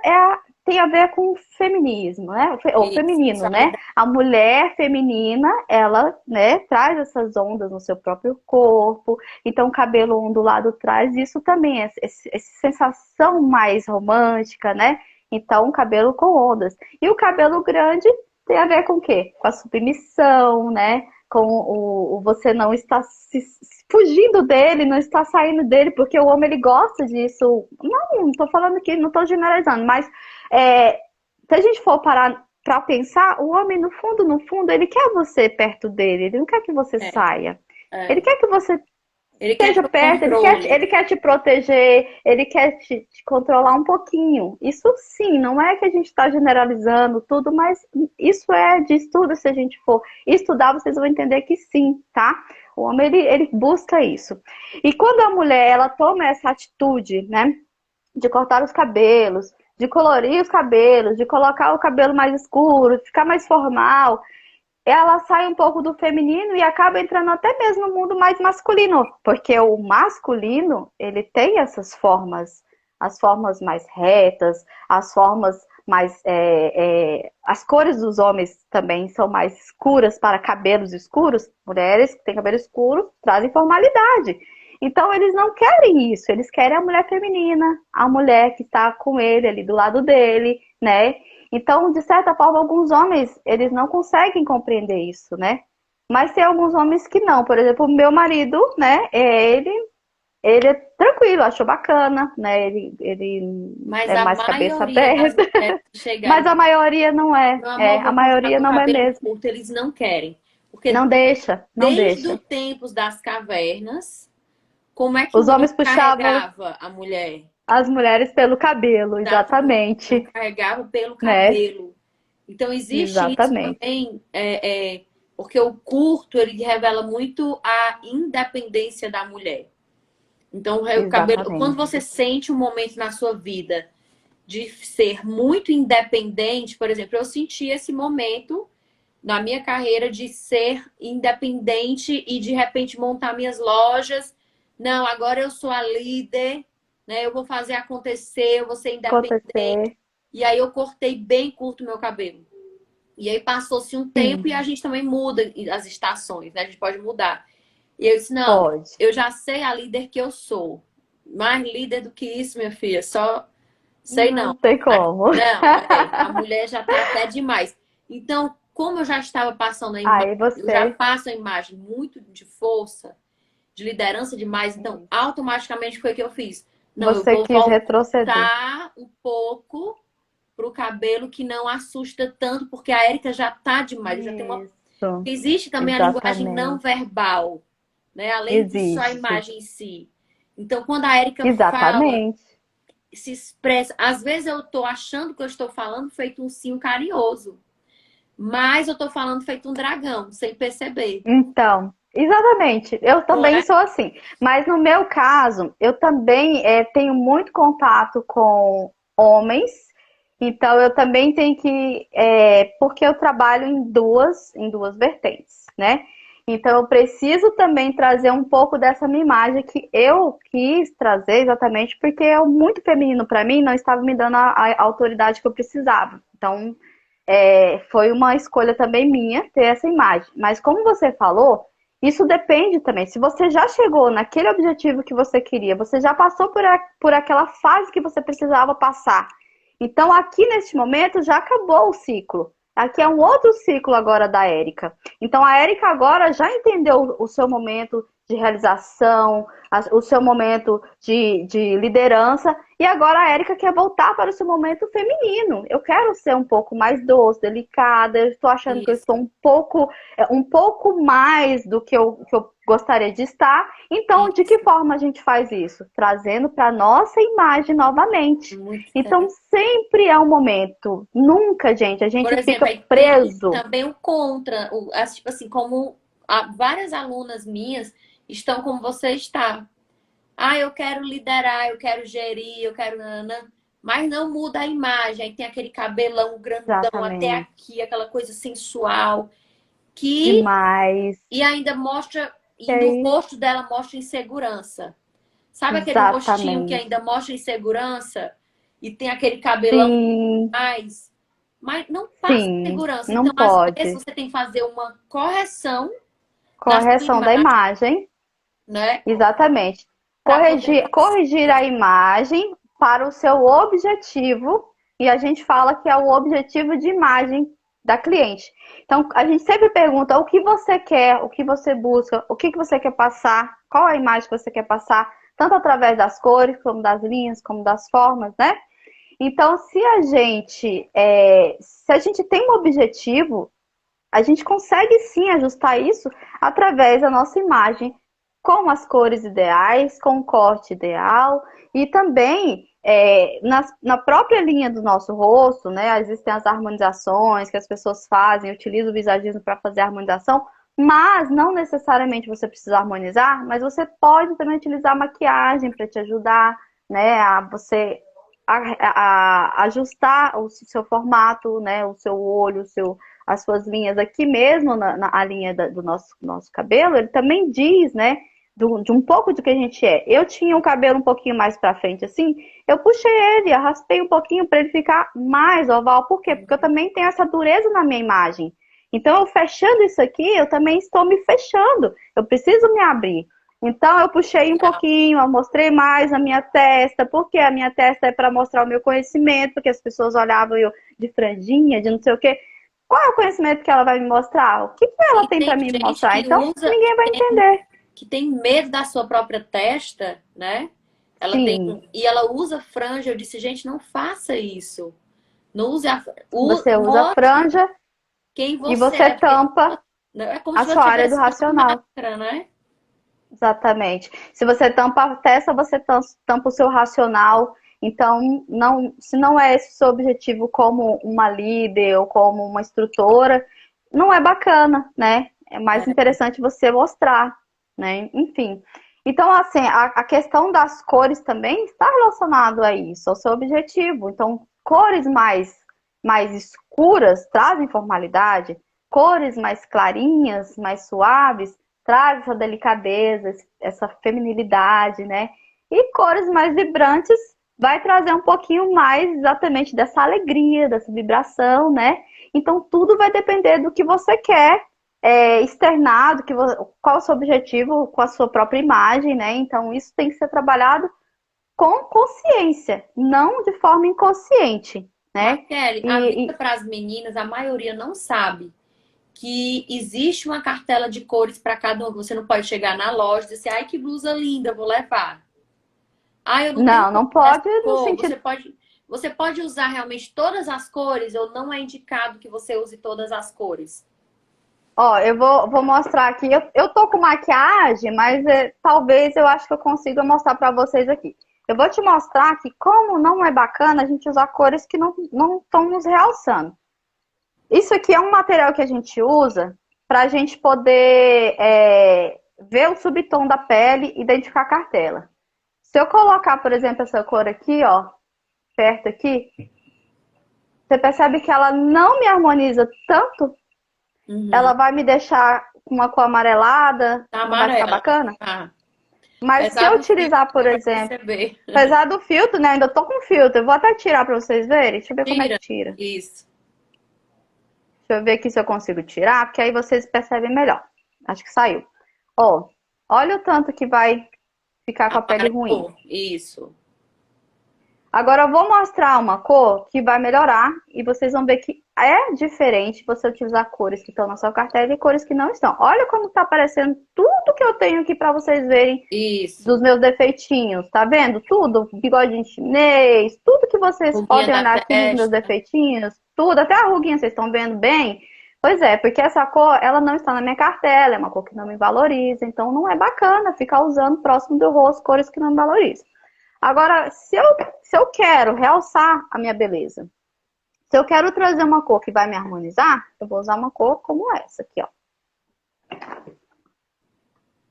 tem a ver com o feminismo, né? O Isso, feminino, né? sexualidade. A mulher feminina, ela, né, traz essas ondas no seu próprio corpo. Então, o cabelo ondulado traz isso também, essa sensação mais romântica, né? Então, o cabelo com ondas. E o cabelo grande tem a ver com o quê? Com a submissão, né? Com o você não está fugindo dele, não está saindo dele, porque o homem ele gosta disso. Não estou falando aqui, não estou generalizando, mas é, se a gente for parar para pensar, o homem no fundo, no fundo, ele quer você perto dele, ele não quer que você É, saia. Ele é. quer que você Ele quer esteja ter o perto, controle. ele quer te proteger, ele quer te controlar um pouquinho. Isso sim, não é que a gente está generalizando tudo, mas isso é de estudo, se a gente for estudar, vocês vão entender que sim, tá? O homem, ele busca isso. E quando a mulher, ela toma essa atitude, né, de cortar os cabelos, de colorir os cabelos, de colocar o cabelo mais escuro, de ficar mais formal, ela sai um pouco do feminino e acaba entrando até mesmo no mundo mais masculino, porque o masculino, ele tem essas formas, as formas mais retas, as formas mais, as cores dos homens também são mais escuras para cabelos escuros. Mulheres que têm cabelo escuro trazem formalidade. Então eles não querem isso, eles querem a mulher feminina, a mulher que está com ele ali do lado dele, né? Então, de certa forma, alguns homens, eles não conseguem compreender isso, né? Mas tem alguns homens que não. Por exemplo, o meu marido, né? Ele é tranquilo, achou bacana, né? Ele Mas é a mais cabeça maioria das aberta. mulheres que chegarem Mas e a falar, maioria não é. meu amor, É, a vou cortar maioria meu não é cabelo mesmo. curto, eles não querem. Porque Não deixa, não desde os deixa. tempos das cavernas, como é que o Os homem homens puxavam carregava a mulher? as mulheres pelo cabelo, Exatamente. Então, exatamente, carregava pelo né? cabelo. Então, existe isso Exatamente. também, porque o curto, ele revela muito a independência da mulher. Então, o cabelo, quando Exatamente. você sente um momento na sua vida de ser muito independente, por exemplo, eu senti esse momento na minha carreira de ser independente e de repente montar minhas lojas. Não, agora eu sou a líder, né? Eu vou fazer acontecer, eu vou ser independente. Acontecer. E aí eu cortei bem curto meu cabelo. E aí passou-se um tempo e Sim, a gente também muda as estações, né? A gente pode mudar. E eu disse, não, pode. eu já sei a líder que eu sou. Mais líder do que isso, minha filha. Só sei Não não. tem como. Não, a mulher já tá até demais. Então, como eu já estava passando a imagem, Aí eu já você, passo a imagem muito de força, de liderança demais, então automaticamente foi o que eu fiz. Não, eu você vou quis retroceder. voltar um pouco pro cabelo que não assusta tanto, porque a Érica já tá demais. Eu já tenho uma. Isso, Existe também a linguagem não exatamente. verbal, né? Além de só a Existe. imagem em si. Então, quando a Érica fala, Exatamente. se expressa. Às vezes eu tô achando que eu estou falando feito um sim carinhoso, mas eu tô falando feito um dragão, sem perceber. Então, exatamente. Eu Não também é? sou assim. Mas no meu caso, eu também tenho muito contato com homens. Então, eu também tenho que. Porque eu trabalho em duas vertentes, né? Então, eu preciso também trazer um pouco dessa minha imagem que eu quis trazer exatamente porque é muito feminino para mim, não estava me dando a autoridade que eu precisava. Então, foi uma escolha também minha ter essa imagem. Mas como você falou, isso depende também. Se você já chegou naquele objetivo que você queria, você já passou por aquela fase que você precisava passar. Então, aqui neste momento, já acabou o ciclo. Aqui é um outro ciclo agora da Érica. Então, a Érica agora já entendeu o seu momento de realização, o seu momento de liderança, e agora a Érica quer voltar para o seu momento feminino. Eu quero ser um pouco mais doce, delicada, eu estou achando que eu estou Isso, um pouco mais do que eu gostaria de estar. Então, de que isso. forma a gente faz isso? Trazendo para nossa imagem novamente. Muito Então, interessante. sempre é um momento. Nunca, gente, a Por gente exemplo, fica aí tem preso. também o contra, tipo assim, como várias alunas minhas estão como você está. Ah, eu quero liderar, eu quero gerir, eu quero nanã, mas não muda a imagem. Aí tem aquele cabelão grandão até Exatamente. aqui, aquela coisa sensual, que Demais. e ainda mostra, E e no aí, rosto dela mostra insegurança. Sabe aquele rostinho que exatamente. ainda mostra insegurança? e tem aquele cabelão Sim, mais, mas não passa sim, segurança. não Então, às vezes, pode. você tem que fazer uma correção na sua Correção da imagem, imagem, né? exatamente. Para poder Corrigir a imagem para o seu objetivo, e a gente fala que é o objetivo de imagem da cliente. Então, a gente sempre pergunta o que você quer, o que você busca, o que você quer passar, qual a imagem que você quer passar, tanto através das cores, como das linhas, como das formas, né? Então, se a gente tem um objetivo, a gente consegue sim ajustar isso através da nossa imagem, com as cores ideais, com o corte ideal e também na própria linha do nosso rosto, né? Existem as harmonizações que as pessoas fazem, utilizam o visagismo para fazer a harmonização, mas não necessariamente você precisa harmonizar, mas você pode também utilizar maquiagem para te ajudar, né? A você ajustar o seu formato, né? O seu olho, as suas linhas aqui mesmo, a linha do nosso cabelo, ele também diz, né, de um pouco do que a gente é. Eu tinha o cabelo um pouquinho mais pra frente, assim, eu puxei ele, arraspei um pouquinho para ele ficar mais oval. Por quê? Porque eu também tenho essa dureza na minha imagem. Então, eu fechando isso aqui, eu também estou me fechando. Eu preciso me abrir. Então, eu puxei um pouquinho, eu mostrei mais a minha testa, porque a minha testa é para mostrar o meu conhecimento, porque as pessoas olhavam eu de franjinha, de não sei o quê. Qual é o conhecimento que ela vai me mostrar? O que ela E tem tem para me gente mostrar? Então, ninguém vai entender. que tem medo da sua própria testa, né? Ela tem Sim, e ela usa franja. Eu disse, gente, não faça isso. Não use você usa mostre franja quem e você você é, porque tampa é como a se você sua área do tivesse uma racional. máscara, né? Exatamente. Se você tampa a testa, você tampa o seu racional. Então, não, se não é esse o seu objetivo como uma líder ou como uma instrutora, não é bacana, né? É mais É, interessante você mostrar, né? Enfim. Então, assim, a questão das cores também está relacionado a isso, ao seu objetivo. Então, cores mais escuras trazem formalidade, cores mais clarinhas, mais suaves, traz essa delicadeza, essa feminilidade, né? E cores mais vibrantes vai trazer um pouquinho mais exatamente dessa alegria, dessa vibração, né? Então tudo vai depender do que você quer externar, qual é o seu objetivo com a sua própria imagem, né? Então isso tem que ser trabalhado com consciência, não de forma inconsciente, né? Marquele, avisa E para as meninas, a maioria não sabe que existe uma cartela de cores para cada um. Você não pode chegar na loja e dizer, ai, que blusa linda, vou levar. Ah, eu não tenho não, roupa não dessa pode no cor. sentido. Você pode usar realmente todas as cores ou não é indicado que você use todas as cores? Ó, vou mostrar aqui. Eu tô com maquiagem, mas talvez eu acho que eu consiga mostrar pra vocês aqui. Eu vou te mostrar que como não é bacana a gente usar cores que não estão nos realçando. Isso aqui é um material que a gente usa pra gente poder ver o subtom da pele e identificar a cartela. Se eu colocar, por exemplo, essa cor aqui, ó, perto aqui, você percebe que ela não me harmoniza tanto. Ela Uhum. vai me deixar com uma cor amarelada, Tá não vai ficar amarela. bacana? Tá. Mas se Apesar eu do fio, utilizar, por você vai exemplo, perceber. apesar do filtro, né? Ainda tô com filtro. Eu vou até tirar pra vocês verem. Deixa eu ver como é que Tira. tira. Isso. Deixa eu ver aqui se eu consigo tirar, porque aí vocês percebem melhor. Acho que saiu. Ó, olha o tanto que vai ficar com a pele ruim. Amarelou. Isso. Agora eu vou mostrar uma cor que vai melhorar e vocês vão ver que é diferente você utilizar cores que estão na sua cartela e cores que não estão. Olha como tá aparecendo tudo que eu tenho aqui para vocês verem Isso. dos meus defeitinhos, tá vendo? Tudo, bigodinho chinês, tudo que vocês Ruguinha podem da olhar aqui dos meus testa. defeitinhos, tudo, até a ruguinha, vocês estão vendo bem? Pois é, porque essa cor, ela não está na minha cartela, é uma cor que não me valoriza, então não é bacana ficar usando próximo do rosto cores que não me valorizam. Agora, se eu quero realçar a minha beleza, se eu quero trazer uma cor que vai me harmonizar, eu vou usar uma cor como essa aqui, ó.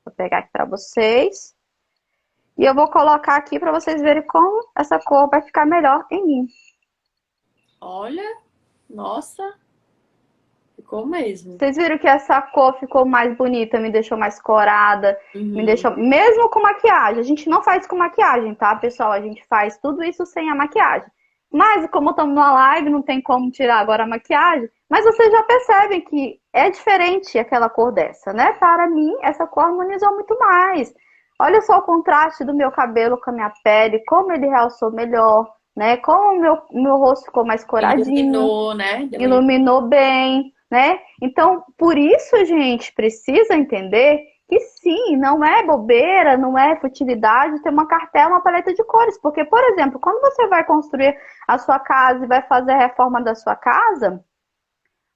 Vou pegar aqui para vocês. E eu vou colocar aqui para vocês verem como essa cor vai ficar melhor em mim. Olha, nossa, ficou mesmo. Vocês viram que essa cor ficou mais bonita, me deixou mais corada, me Uhum. deixou. Mesmo com maquiagem. A gente não faz com maquiagem, tá, pessoal? A gente faz tudo isso sem a maquiagem. Mas como estamos numa live, não tem como tirar agora a maquiagem. Mas vocês já percebem que é diferente aquela cor dessa, né? Para mim, essa cor harmonizou muito mais. Olha só o contraste do meu cabelo com a minha pele, como ele realçou melhor, né? Como o meu rosto ficou mais coradinho, Iluminou, né? iluminou bem, né? Então, por isso a gente precisa entender que sim, não é bobeira, não é futilidade ter uma cartela, uma paleta de cores. Porque, por exemplo, quando você vai construir a sua casa e vai fazer a reforma da sua casa,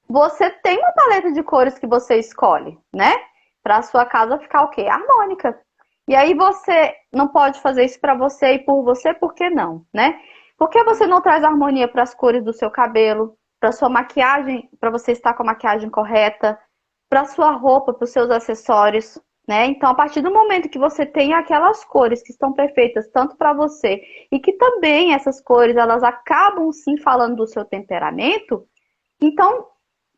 você tem uma paleta de cores que você escolhe, né? Para a sua casa ficar o quê? Harmônica. E aí você não pode fazer isso para você e por você, por que não, né? Por que você não traz harmonia para as cores do seu cabelo, para sua maquiagem, para você estar com a maquiagem correta, para sua roupa, para os seus acessórios, né? Então, a partir do momento que você tem aquelas cores que estão perfeitas tanto para você e que também essas cores elas acabam sim falando do seu temperamento, então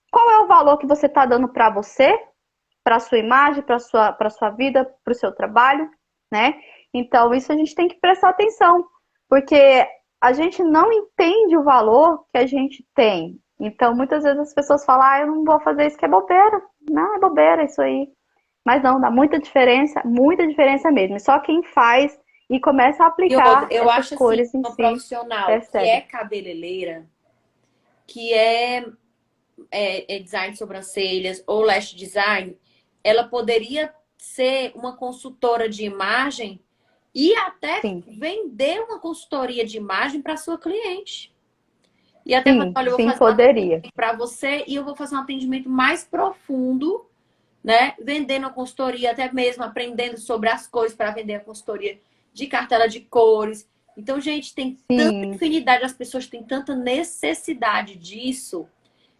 qual é o valor que você está dando para você, para a sua imagem, para sua vida, para o seu trabalho, né? Então, isso a gente tem que prestar atenção, porque a gente não entende o valor que a gente tem. Então, muitas vezes as pessoas falam, eu não vou fazer isso que é bobeira. Não, é bobeira isso aí. Mas não, dá muita diferença mesmo. Só quem faz e começa a E outra, aplicar eu essas acho assim, cores em uma si, profissional que é percebe. cabeleireira, que é design de sobrancelhas ou lash design, ela poderia ser uma consultora de imagem e até Sim, vender uma consultoria de imagem para sua cliente. E até falar, sim, olha, eu vou sim, fazer um poderia. atendimento para você e eu vou fazer um atendimento mais profundo, né? Vendendo a consultoria, até mesmo aprendendo sobre as cores para vender a consultoria de cartela de cores. Então, gente, tem tanta Sim, infinidade, as pessoas têm tanta necessidade disso.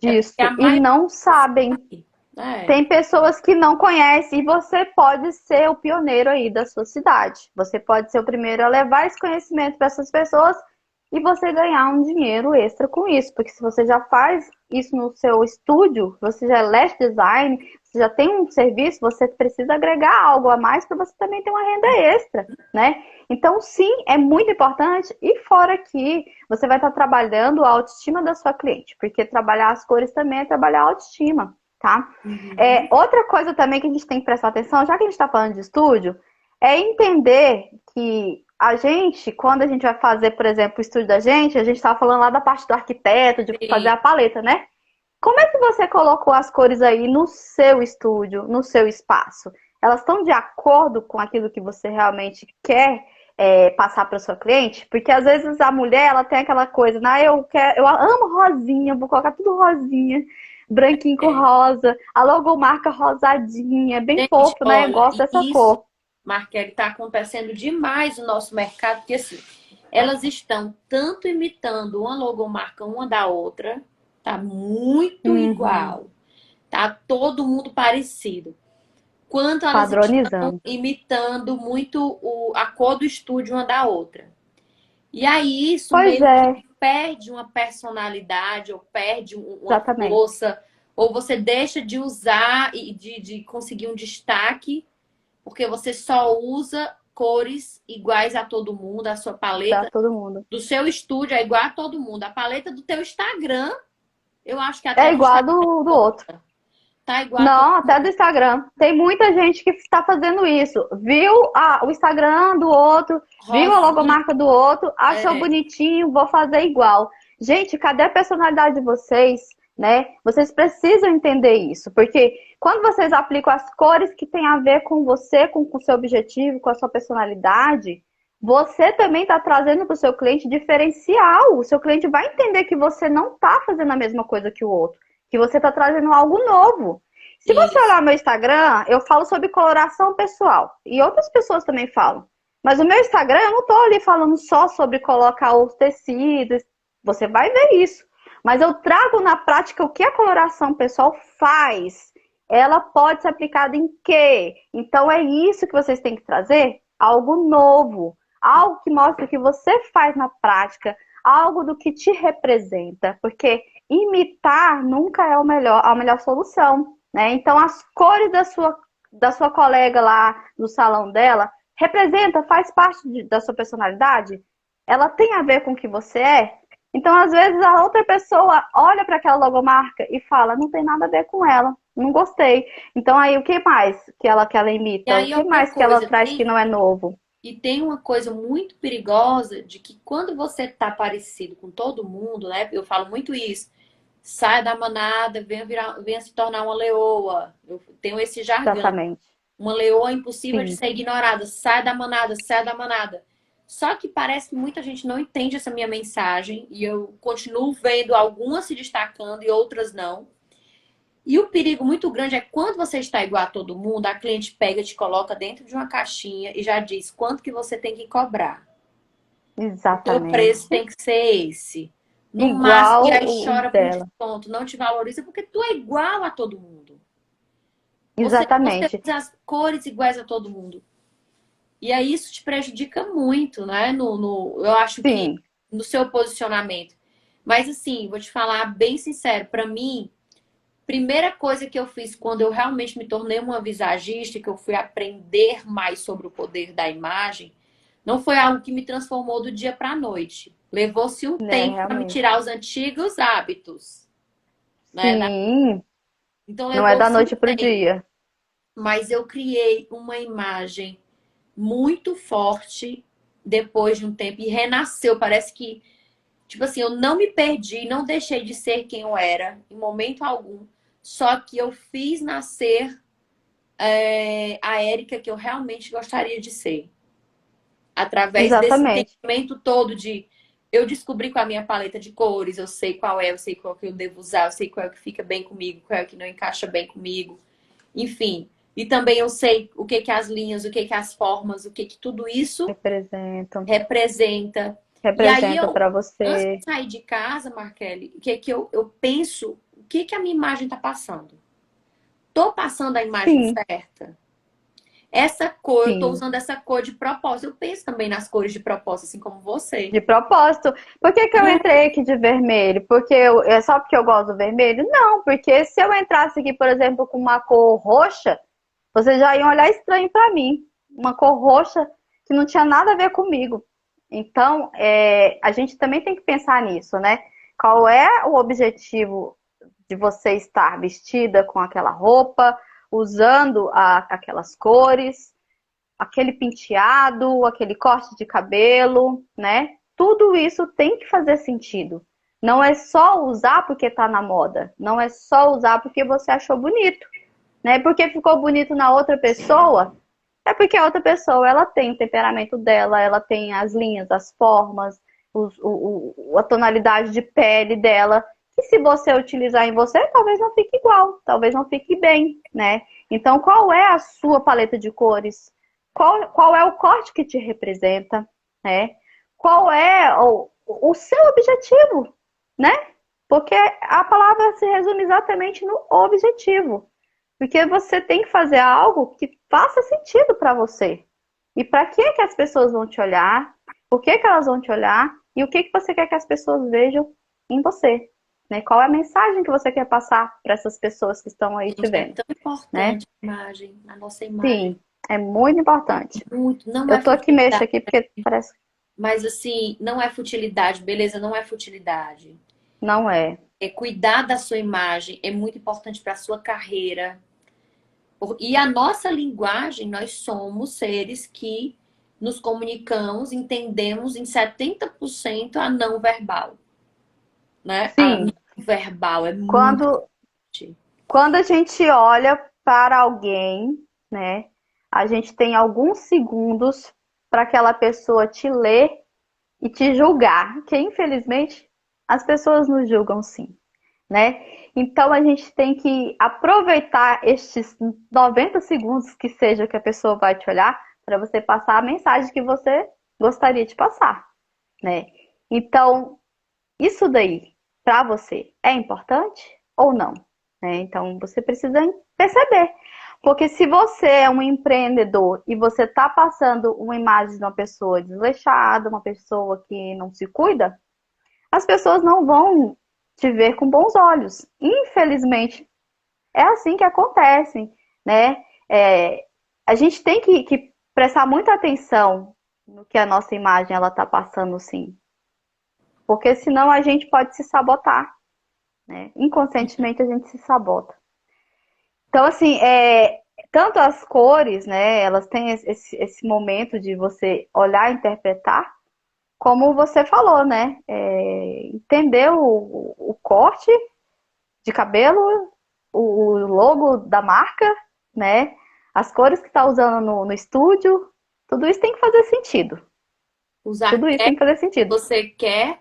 É porque a disso. E maioria não sabem. sabe, né? Tem pessoas que não conhecem e você pode ser o pioneiro aí da sua cidade. Você pode ser o primeiro a levar esse conhecimento para essas pessoas e você ganhar um dinheiro extra com isso. Porque se você já faz isso no seu estúdio, você já é lash design, você já tem um serviço, você precisa agregar algo a mais para você também ter uma renda extra, né? Então, sim, é muito importante. E fora que você vai estar trabalhando a autoestima da sua cliente, porque trabalhar as cores também é trabalhar a autoestima. Tá? Uhum. Outra coisa também que a gente tem que prestar atenção, já que a gente está falando de estúdio, é entender que a gente, quando a gente vai fazer, por exemplo, o estúdio da gente, a gente estava falando lá da parte do arquiteto, de fazer Sim. a paleta, né? Como é que você colocou as cores aí no seu estúdio, no seu espaço? Elas estão de acordo com aquilo que você realmente quer passar para o seu cliente? Porque às vezes a mulher ela tem aquela coisa, né? Eu amo rosinha, vou colocar tudo rosinha, branquinho com É. rosa, a logomarca rosadinha, bem Gente, fofo, né? Eu olha, gosto e dessa isso, cor. Marquele, está acontecendo demais no nosso mercado, porque assim, elas estão tanto imitando uma logomarca uma da outra, tá muito Uhum. igual, tá todo mundo parecido. Quanto elas estão Padronizando. imitando muito a cor do estúdio uma da outra. E aí isso Pois meio que é, perde uma personalidade, ou perde uma exatamente. força, ou você deixa de usar e de conseguir um destaque, porque você só usa cores iguais a todo mundo, a sua Pra paleta todo mundo. do seu estúdio é igual a todo mundo. A paleta do teu Instagram, eu acho que até É do igual a Instagram do outro. tá igual a todo Não, até do mundo. Instagram. Tem muita gente que está fazendo isso. Viu o Instagram do outro, viu a Rosinha, logomarca do outro, achou é, bonitinho, vou fazer igual. Gente, cadê a personalidade de vocês, né? Vocês precisam entender isso, porque quando vocês aplicam as cores que tem a ver com você, com o seu objetivo, com a sua personalidade, você também está trazendo para o seu cliente diferencial. O seu cliente vai entender que você não está fazendo a mesma coisa que o outro, que você está trazendo algo novo. Se você isso. olhar meu Instagram, eu falo sobre coloração pessoal. E outras pessoas também falam. Mas o meu Instagram, eu não tô ali falando só sobre colocar os tecidos. Você vai ver isso. Mas eu trago na prática o que a coloração pessoal faz. Ela pode ser aplicada em quê? Então é isso que vocês têm que trazer. Algo novo. Algo que mostra o que você faz na prática. Algo do que te representa. Porque imitar nunca é a melhor solução, né? Então, as cores da sua colega lá no salão dela representa, faz parte da sua personalidade? Ela tem a ver com o que você é? Então, às vezes, a outra pessoa olha para aquela logomarca e fala, não tem nada a ver com ela, não gostei. Então, aí, o que mais que ela E imita? O aí que outra mais que ela coisa, traz que não é novo? e tem uma coisa muito perigosa de que quando você tá parecido com todo mundo, né? Eu falo muito isso. Saia da manada, venha se tornar uma leoa. Eu tenho esse jargão. Exatamente. Uma leoa impossível de Sim, ser ignorada. Sai da manada, sai da manada. Só que parece que muita gente não entende essa minha mensagem e eu continuo vendo algumas se destacando e outras não. E o perigo muito grande é quando você está igual a todo mundo, a cliente pega, te coloca dentro de uma caixinha e já diz quanto que você tem que cobrar. O teu preço exatamente. tem que ser esse. No máximo, e Igual aí o chora por dela. desconto, não te valoriza porque tu é igual a todo mundo. Você Exatamente. usa as cores iguais a todo mundo. E aí isso te prejudica muito, né? Eu acho que Sim, no seu posicionamento. Mas assim, vou te falar bem sincero, para mim, primeira coisa que eu fiz quando eu realmente me tornei uma visagista, que eu fui aprender mais sobre o poder da imagem, não foi algo que me transformou do dia para a noite. Levou-se um né, tempo para me realmente. tirar os antigos hábitos, né? Sim, Então não é da levou-se um noite pro tempo, dia. mas eu criei uma imagem muito forte depois de um tempo e renasceu. Parece que, tipo assim, eu não me perdi, não deixei de ser quem eu era em momento algum. Só que eu fiz nascer a Érica que eu realmente gostaria de ser. Através desse Exatamente. entendimento todo de eu descobri com a minha paleta de cores, eu sei qual é, eu sei qual que eu devo usar, eu sei qual é o que fica bem comigo, qual é o que não encaixa bem comigo. Enfim. E também eu sei o que que as linhas, o que que as formas, o que que tudo isso Representam. representa. E aí Representa eu, para antes você. de sair de casa, Markelly, o que que eu penso, o que que a minha imagem tá passando? Tô passando a imagem Sim, certa? Essa cor, eu tô sim. usando essa cor de propósito. Eu penso também nas cores de propósito, assim como você. De propósito. Por que que eu É, entrei aqui de vermelho? É só porque eu gosto do vermelho? Não, porque se eu entrasse aqui, por exemplo, com uma cor roxa, vocês já iam olhar estranho para mim. Uma cor roxa que não tinha nada a ver comigo. Então, a gente também tem que pensar nisso, né? Qual é o objetivo de você estar vestida com aquela roupa, usando aquelas cores, aquele penteado, aquele corte de cabelo, né? Tudo isso tem que fazer sentido. Não é só usar porque tá na moda, não é só usar porque você achou bonito, né? Porque ficou bonito na outra pessoa, é porque a outra pessoa ela tem o temperamento dela, ela tem as linhas, as formas, a tonalidade de pele dela. Que se você utilizar em você, talvez não fique igual, talvez não fique bem, né? Então, qual é a sua paleta de cores? Qual é o corte que te representa, né? Qual é o seu objetivo, né? Porque a palavra se resume exatamente no objetivo. Porque você tem que fazer algo que faça sentido para você. E para que as pessoas vão te olhar? Por que elas vão te olhar? E o que você quer que as pessoas vejam em você? Né? Qual é a mensagem que você quer passar para essas pessoas que estão aí te gente, é vendo? tão Né? importante a imagem, a nossa imagem. Sim, é muito importante. Muito, não Eu é tô aqui mexo futilidade. aqui porque parece que Mas assim, não é futilidade, beleza? Não é futilidade. não é. É cuidar da sua imagem, é muito importante para a sua carreira. E a nossa linguagem, nós somos seres que nos comunicamos, entendemos em 70% a não verbal, né? A não Sim, verbal é muito quando forte. quando a gente olha para alguém, né, a gente tem alguns segundos para aquela pessoa te ler e te julgar, que infelizmente as pessoas nos julgam sim, né? Então a gente tem que aproveitar estes 90 segundos que seja que a pessoa vai te olhar para você passar a mensagem que você gostaria de passar, né? Então, isso daí para você é importante ou não? Né? Então você precisa perceber. Porque se você é um empreendedor e você está passando uma imagem de uma pessoa desleixada, uma pessoa que não se cuida, as pessoas não vão te ver com bons olhos. Infelizmente, é assim que acontece, né? A gente tem que prestar muita atenção no que a nossa imagem ela está passando, sim. porque senão a gente pode se sabotar, né? Inconscientemente a gente se sabota. Então, assim, tanto as cores, né, elas têm esse momento de você olhar e interpretar, como você falou, né? Entender o corte de cabelo, o logo da marca, né? As cores que está usando no estúdio, tudo isso tem que fazer sentido. Os Tudo isso tem que fazer arquétipos que sentido. você quer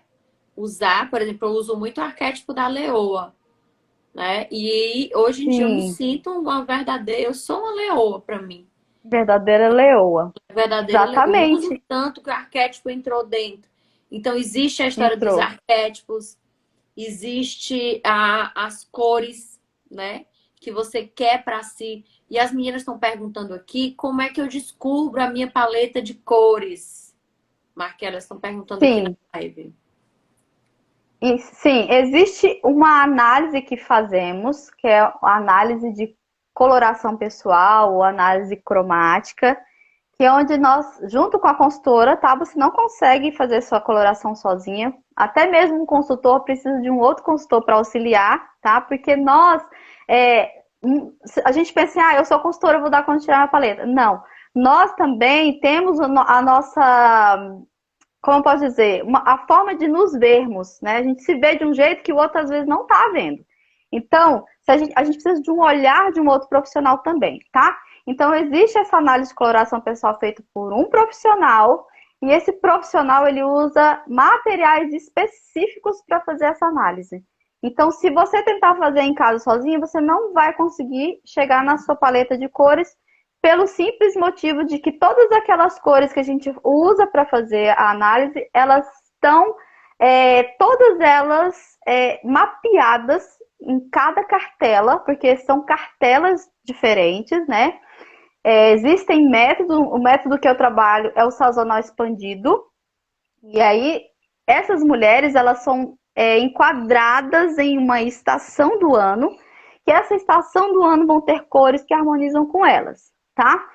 usar, por exemplo, eu uso muito o arquétipo da leoa, né? E hoje em dia eu me Sim, sinto uma verdadeira, eu sou uma leoa para mim. verdadeira leoa. Verdadeira leoa. Eu uso Exatamente. tanto que o arquétipo entrou dentro. Então existe a história dos Entrou. arquétipos, existe as cores, né? Que você quer para si. E as meninas estão perguntando aqui como é que eu descubro a minha paleta de cores. Marquelas estão perguntando aqui na Sim. live. E, sim, existe uma análise que fazemos, que é a análise de coloração pessoal, ou análise cromática, que é onde nós, junto com a consultora, tá? Você não consegue fazer sua coloração sozinha. Até mesmo um consultor precisa de um outro consultor para auxiliar, tá? Porque nós, é, a gente pensa assim, eu sou consultora, eu vou dar conta de tirar a paleta. Não. Nós também temos a nossa, como eu posso dizer, a forma de nos vermos, né? A gente se vê de um jeito que o outro às vezes não está vendo. Então, se a gente precisa de um olhar de um outro profissional também, tá? Então, existe essa análise de coloração pessoal feita por um profissional, e esse profissional ele usa materiais específicos para fazer essa análise. Então, se você tentar fazer em casa sozinho, você não vai conseguir chegar na sua paleta de cores pelo simples motivo de que todas aquelas cores que a gente usa para fazer a análise, elas estão todas elas mapeadas em cada cartela, porque são cartelas diferentes, né? Existem métodos, o método que eu trabalho é o sazonal expandido, e aí essas mulheres elas são enquadradas em uma estação do ano, que essa estação do ano vão ter cores que harmonizam com elas, tá?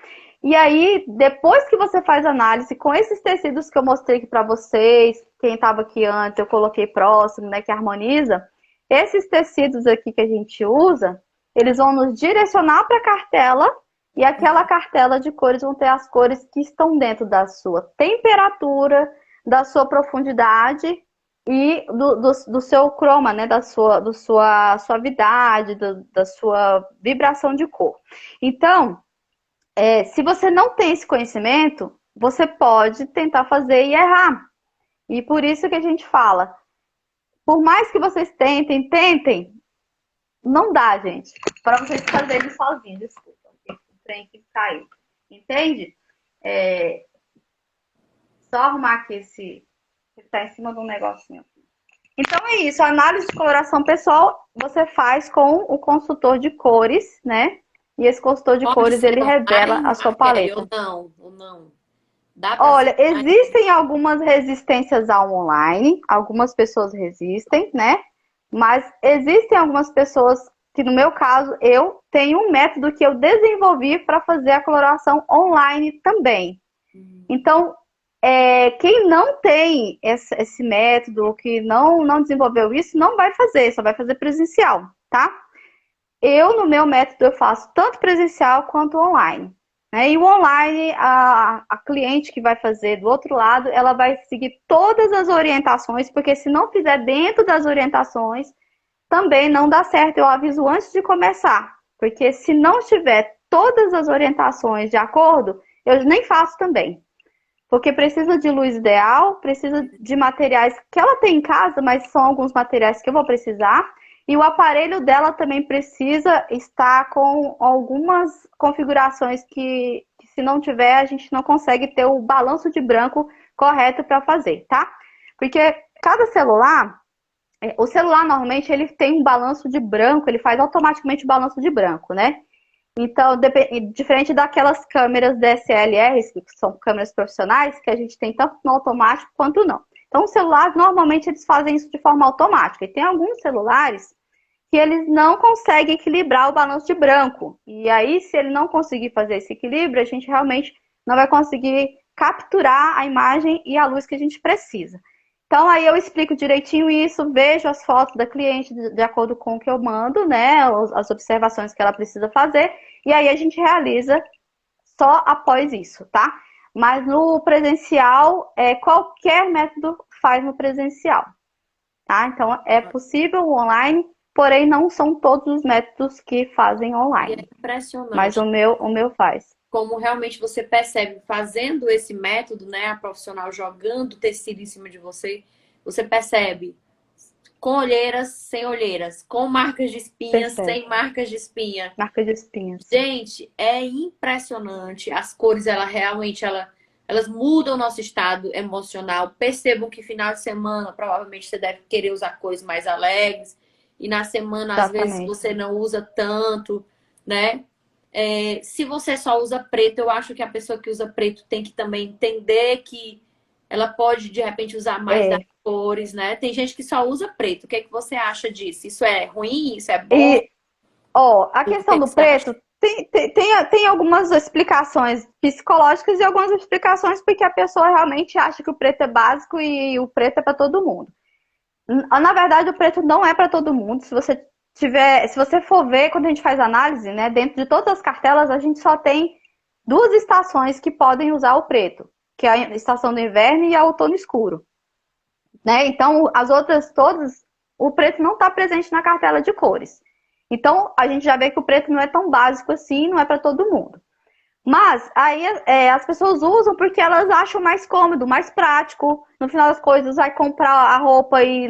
E aí, depois que você faz análise com esses tecidos que eu mostrei aqui para vocês, quem estava aqui antes, eu coloquei próximo, né, que harmoniza, esses tecidos aqui que a gente usa, eles vão nos direcionar para a cartela e aquela cartela de cores vão ter as cores que estão dentro da sua temperatura, da sua profundidade e do seu croma, né, da sua suavidade, da sua vibração de cor. Então, se você não tem esse conhecimento, você pode tentar fazer e errar. E por isso que a gente fala, por mais que vocês tentem, não dá, gente, para vocês fazerem sozinhos. Desculpa, o trem que caiu. Entende? Só arrumar aqui esse. Ele tá em cima de um negocinho. Então é isso, a análise de coloração pessoal você faz com o consultor de cores, né? E esse consultor de Pode cores, ser ele revela online, a sua Marquele, paleta. ou não? Dá para ser Olha, online? existem algumas resistências ao online, algumas pessoas resistem, né? Mas existem algumas pessoas que, no meu caso, eu tenho um método que eu desenvolvi para fazer a coloração online também. Então, quem não tem esse método, que não desenvolveu isso, não vai fazer, só vai fazer presencial, tá? Eu, no meu método, eu faço tanto presencial quanto online. Né? E o online, a cliente que vai fazer do outro lado, ela vai seguir todas as orientações, porque se não fizer dentro das orientações, também não dá certo. Eu aviso antes de começar, porque se não tiver todas as orientações de acordo, eu nem faço também. Porque precisa de luz ideal, precisa de materiais que ela tem em casa, mas são alguns materiais que eu vou precisar. E o aparelho dela também precisa estar com algumas configurações que se não tiver, a gente não consegue ter o balanço de branco correto para fazer, tá? Porque cada celular, o celular normalmente ele tem um balanço de branco, ele faz automaticamente o balanço de branco, né? Então, diferente daquelas câmeras DSLRs, que são câmeras profissionais, que a gente tem tanto no automático quanto não. Então, os celulares, normalmente, eles fazem isso de forma automática. E tem alguns celulares que eles não conseguem equilibrar o balanço de branco. E aí, se ele não conseguir fazer esse equilíbrio, a gente realmente não vai conseguir capturar a imagem e a luz que a gente precisa. Então aí eu explico direitinho isso, vejo as fotos da cliente de acordo com o que eu mando, né? As observações que ela precisa fazer, e aí a gente realiza só após isso, tá? Mas no presencial, qualquer método faz no presencial, tá? Então é possível o online, porém não são todos os métodos que fazem E é online. Mas impressionante o meu faz. como realmente você percebe fazendo esse método, né, a profissional jogando tecido em cima de você, você percebe com olheiras, sem olheiras, com marcas de espinhas, Percebe. sem marcas de espinha. Marca de espinhas. Gente, é impressionante. As cores, elas mudam o nosso estado emocional. Percebam que final de semana, provavelmente você deve querer usar cores mais alegres. E na semana, às vezes, Exatamente. você não usa tanto, né? Se você só usa preto, eu acho que a pessoa que usa preto tem que também entender que ela pode, de repente, usar mais das É. cores, né? Tem gente que só usa preto. O que é que você acha disso? Isso é ruim? Isso é bom? E, ó, a O questão que é que do você acha? preto tem algumas explicações psicológicas e algumas explicações porque a pessoa realmente acha que o preto é básico e o preto é para todo mundo. Na verdade, o preto não é para todo mundo. Se você for ver, quando a gente faz análise, né, dentro de todas as cartelas, a gente só tem duas estações que podem usar o preto, que é a estação do inverno e a outono escuro, né? Então, as outras todas, o preto não está presente na cartela de cores. Então, a gente já vê que o preto não é tão básico assim, não é para todo mundo. Mas aí as pessoas usam porque elas acham mais cômodo, mais prático. No final das coisas, vai comprar a roupa e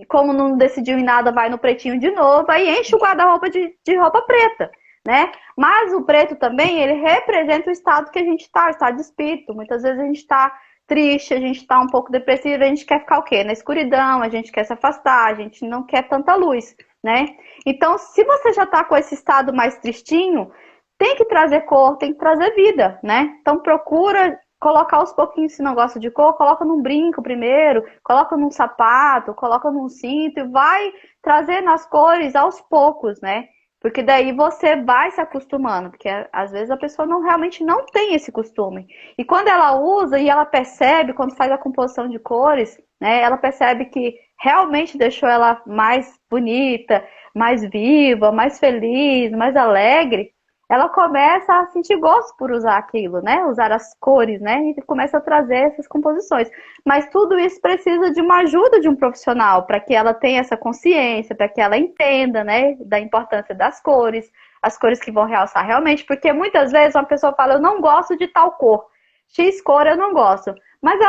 como não decidiu em nada, vai no pretinho de novo, aí enche o guarda-roupa de roupa preta, né? Mas o preto também, ele representa o estado que a gente está, o estado de espírito. Muitas vezes a gente está triste, a gente está um pouco depressivo, a gente quer ficar o quê? Na escuridão, a gente quer se afastar, a gente não quer tanta luz, né? Então, se você já está com esse estado mais tristinho, tem que trazer cor, tem que trazer vida, né? Então procura colocar aos pouquinhos, se não gosta de cor, coloca num brinco primeiro, coloca num sapato, coloca num cinto e vai trazendo as cores aos poucos, né? Porque daí você vai se acostumando, porque às vezes a pessoa realmente não tem esse costume. E quando ela usa e ela percebe, quando faz a composição de cores, né, ela percebe que realmente deixou ela mais bonita, mais viva, mais feliz, mais alegre, ela começa a sentir gosto por usar aquilo, né? Usar as cores, né? E começa a trazer essas composições. Mas tudo isso precisa de uma ajuda de um profissional para que ela tenha essa consciência, para que ela entenda, né, da importância das cores, as cores que vão realçar realmente, porque muitas vezes uma pessoa fala, eu não gosto de tal cor, X cor eu não gosto, mas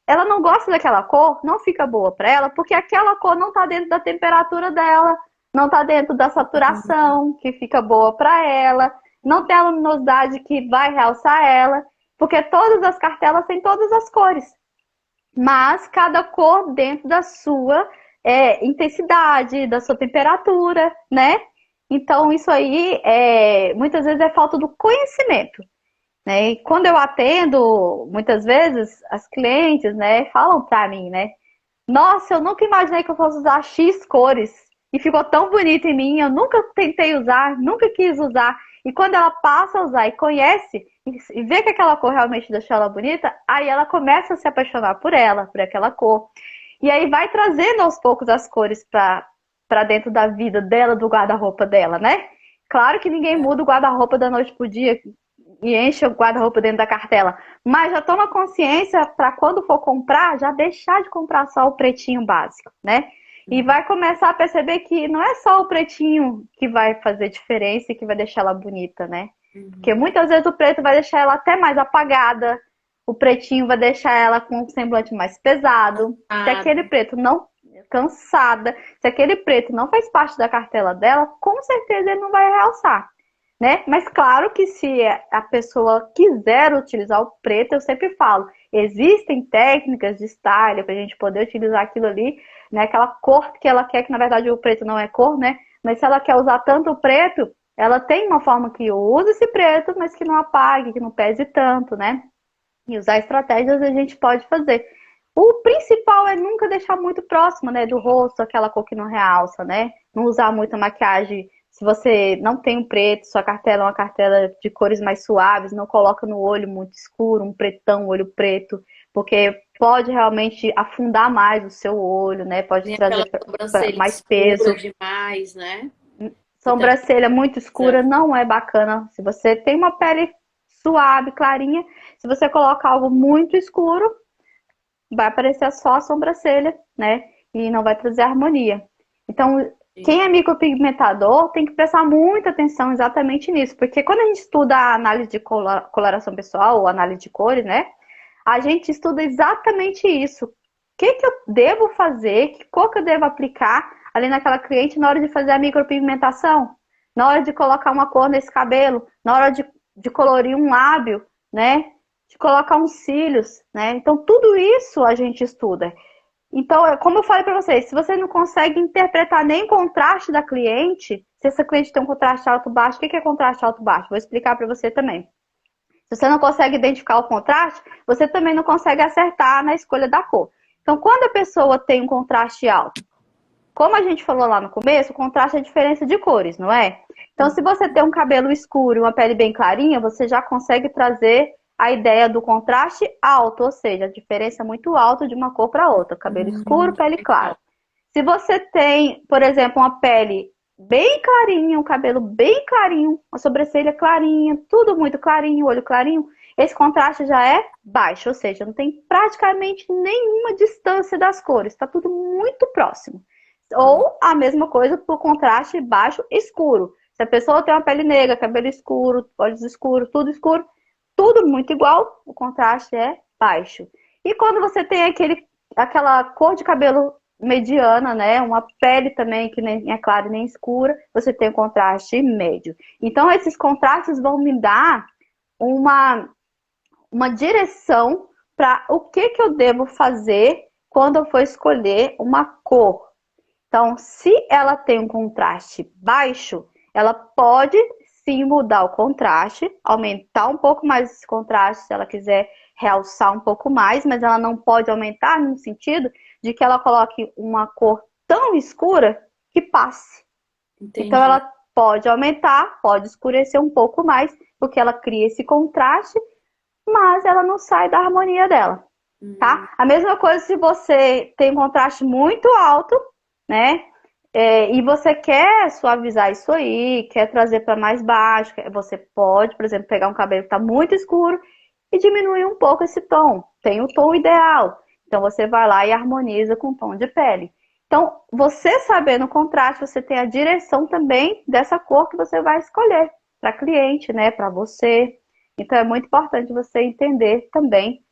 ela não gosta daquela cor, não fica boa para ela, porque aquela cor não está dentro da temperatura dela, não está dentro da saturação que fica boa para ela, não tem a luminosidade que vai realçar ela, porque todas as cartelas têm todas as cores, mas cada cor dentro da sua intensidade, da sua temperatura, né? Então isso aí muitas vezes é falta do conhecimento, né? E quando eu atendo, muitas vezes as clientes, né, falam para mim, né? Nossa, eu nunca imaginei que eu fosse usar X cores. E ficou tão bonito em mim. Eu nunca tentei usar, nunca quis usar. E quando ela passa a usar e conhece, e vê que aquela cor realmente deixou ela bonita, aí ela começa a se apaixonar por ela, por aquela cor. E aí vai trazendo aos poucos as cores para dentro da vida dela, do guarda-roupa dela, né? Claro que ninguém muda o guarda-roupa da noite pro dia e enche o guarda-roupa dentro da cartela. Mas já toma consciência para quando for comprar, já deixar de comprar só o pretinho básico, né? E vai começar a perceber que não é só o pretinho que vai fazer diferença e que vai deixar ela bonita, né? Porque Uhum. muitas vezes o preto vai deixar ela até mais apagada, o pretinho vai deixar ela com um semblante mais pesado. Se Ah, aquele preto não cansada, se aquele preto não faz parte da cartela dela, com certeza ele não vai realçar, né? Mas claro que se a pessoa quiser utilizar o preto, eu sempre falo, existem técnicas de style para a gente poder utilizar aquilo ali, né? Aquela cor que ela quer, que na verdade o preto não é cor, né? Mas se ela quer usar tanto o preto, ela tem uma forma que usa esse preto, mas que não apague, que não pese tanto, né? E usar estratégias a gente pode fazer. O principal é nunca deixar muito próximo, né, do rosto, aquela cor que não realça, né? Não usar muita maquiagem. Se você não tem um preto, sua cartela é uma cartela de cores mais suaves, não coloca no olho muito escuro, um pretão, olho preto, porque pode realmente afundar mais o seu olho, né? Pode Nem aquela trazer sobrancelha mais peso. escura demais, né? Que também Sobrancelha muito escura usa. não é bacana. Se você tem uma pele suave, clarinha, se você colocar algo muito escuro, vai aparecer só a sobrancelha, né? E não vai trazer harmonia. Então, quem é micropigmentador tem que prestar muita atenção exatamente nisso, porque quando a gente estuda a análise de coloração pessoal ou análise de cores, né? A gente estuda exatamente isso. O que que eu devo fazer, que cor que eu devo aplicar ali naquela cliente na hora de fazer a micropigmentação, na hora de colocar uma cor nesse cabelo, na hora de colorir um lábio, né? De colocar uns cílios, né? Então, tudo isso a gente estuda. Então, como eu falei para vocês, se você não consegue interpretar nem o contraste da cliente, se essa cliente tem um contraste alto-baixo, o que é contraste alto-baixo? Vou explicar para você também. Se você não consegue identificar o contraste, você também não consegue acertar na escolha da cor. Então, quando a pessoa tem um contraste alto, como a gente falou lá no começo, o contraste é a diferença de cores, não é? Então, se você tem um cabelo escuro e uma pele bem clarinha, você já consegue trazer a ideia do contraste alto, ou seja, a diferença muito alta de uma cor para outra. Cabelo escuro, pele clara. Legal. Se você tem, por exemplo, uma pele bem clarinha, um cabelo bem clarinho, uma sobrancelha clarinha, tudo muito clarinho, olho clarinho, esse contraste já é baixo, ou seja, não tem praticamente nenhuma distância das cores, está tudo muito próximo. Ou a mesma coisa para o contraste baixo escuro. Se a pessoa tem uma pele negra, cabelo escuro, olhos escuros, tudo muito igual, o contraste é baixo. E quando você tem aquela cor de cabelo mediana, né? Uma pele também que nem é clara nem escura, você tem um contraste médio. Então, esses contrastes vão me dar uma, uma direção para o que eu devo fazer quando eu for escolher uma cor. Então, se ela tem um contraste baixo, ela pode sim mudar o contraste, aumentar um pouco mais esse contraste se ela quiser realçar um pouco mais, mas ela não pode aumentar no sentido de que ela coloque uma cor tão escura que passe. Então, Entendi. ela pode aumentar, pode escurecer um pouco mais, porque ela cria esse contraste, mas ela não sai da harmonia dela, Hum, tá? A mesma coisa se você tem um contraste muito alto, né? E você quer suavizar isso aí, quer trazer para mais baixo, você pode, por exemplo, pegar um cabelo que está muito escuro e diminuir um pouco esse tom. Tem o tom ideal. Então você vai lá e harmoniza com o tom de pele. Então, você sabendo o contraste, você tem a direção também dessa cor que você vai escolher para cliente, né? Para você. Então é muito importante você entender também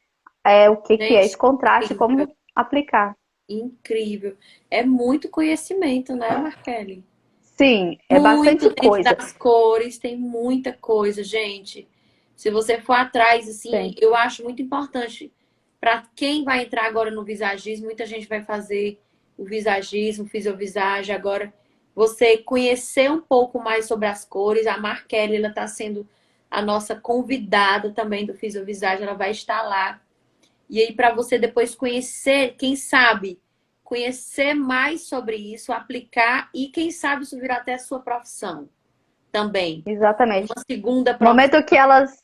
o que que é esse gente, contraste e incrível, como aplicar. incrível. É muito conhecimento, né, Markelly? Sim, é bastante Muito dentro coisa. das cores, tem muita coisa, gente. Se você for atrás, assim, Tem. eu acho muito importante para quem vai entrar agora no visagismo, muita gente vai fazer o visagismo, fisiovisagem, agora você conhecer um pouco mais sobre as cores. A Markelly, ela está sendo a nossa convidada também do fisiovisagem, ela vai estar lá. E aí, para você depois conhecer, quem sabe, conhecer mais sobre isso, aplicar e quem sabe isso virar até a sua profissão também. Exatamente. Uma segunda No profissão. momento que elas,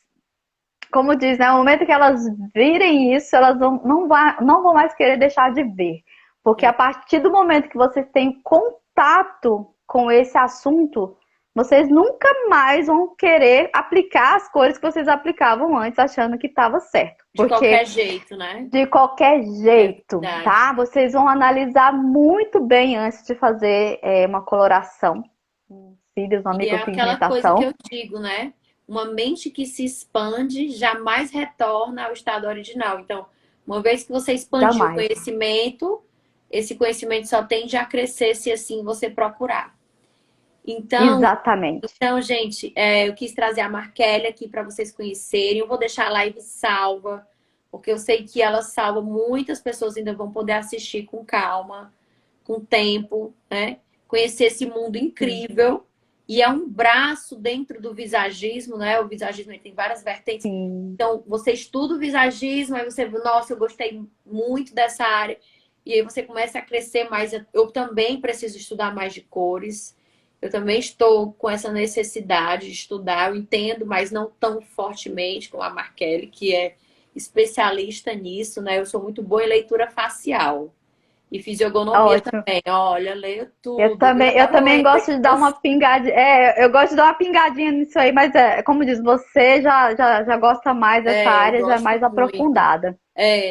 como diz, né? No momento que elas virem isso, elas não vão mais querer deixar de ver. Porque a partir do momento que vocês têm contato com esse assunto, vocês nunca mais vão querer aplicar as cores que vocês aplicavam antes, achando que estava certo. De qualquer Porque jeito, né? de qualquer É jeito, verdade. tá? Vocês vão analisar muito bem antes de fazer uma coloração, cílios, uma E é aquela coisa que micropigmentação. eu digo, né? Uma mente que se expande jamais retorna ao estado original. Então, uma vez que você expandiu o Jamais. conhecimento, esse conhecimento só tende a crescer se assim você procurar. Então, Exatamente. gente, eu quis trazer a Markelly aqui para vocês conhecerem. Eu vou deixar a live salva, porque eu sei que ela salva, muitas pessoas ainda vão poder assistir com calma, com tempo, né? Conhecer esse mundo Sim. incrível. E é um braço dentro do visagismo, né? O visagismo ele tem várias vertentes. Sim. Então, você estuda o visagismo, aí você, nossa, eu gostei muito dessa área. E aí você começa a crescer mais. Eu também preciso estudar mais de cores. Eu também estou com essa necessidade de estudar, eu entendo, mas não tão fortemente como a Markelly, que é especialista nisso, né? Eu sou muito boa em leitura facial e fisionomia Ótimo. também. Olha, leio tudo. Eu já Eu tava também lendo gosto aqui de dar uma pingadinha. É, eu gosto de dar uma pingadinha nisso aí, mas como diz, você já gosta mais dessa eu área, já é gosto mais muito. aprofundada.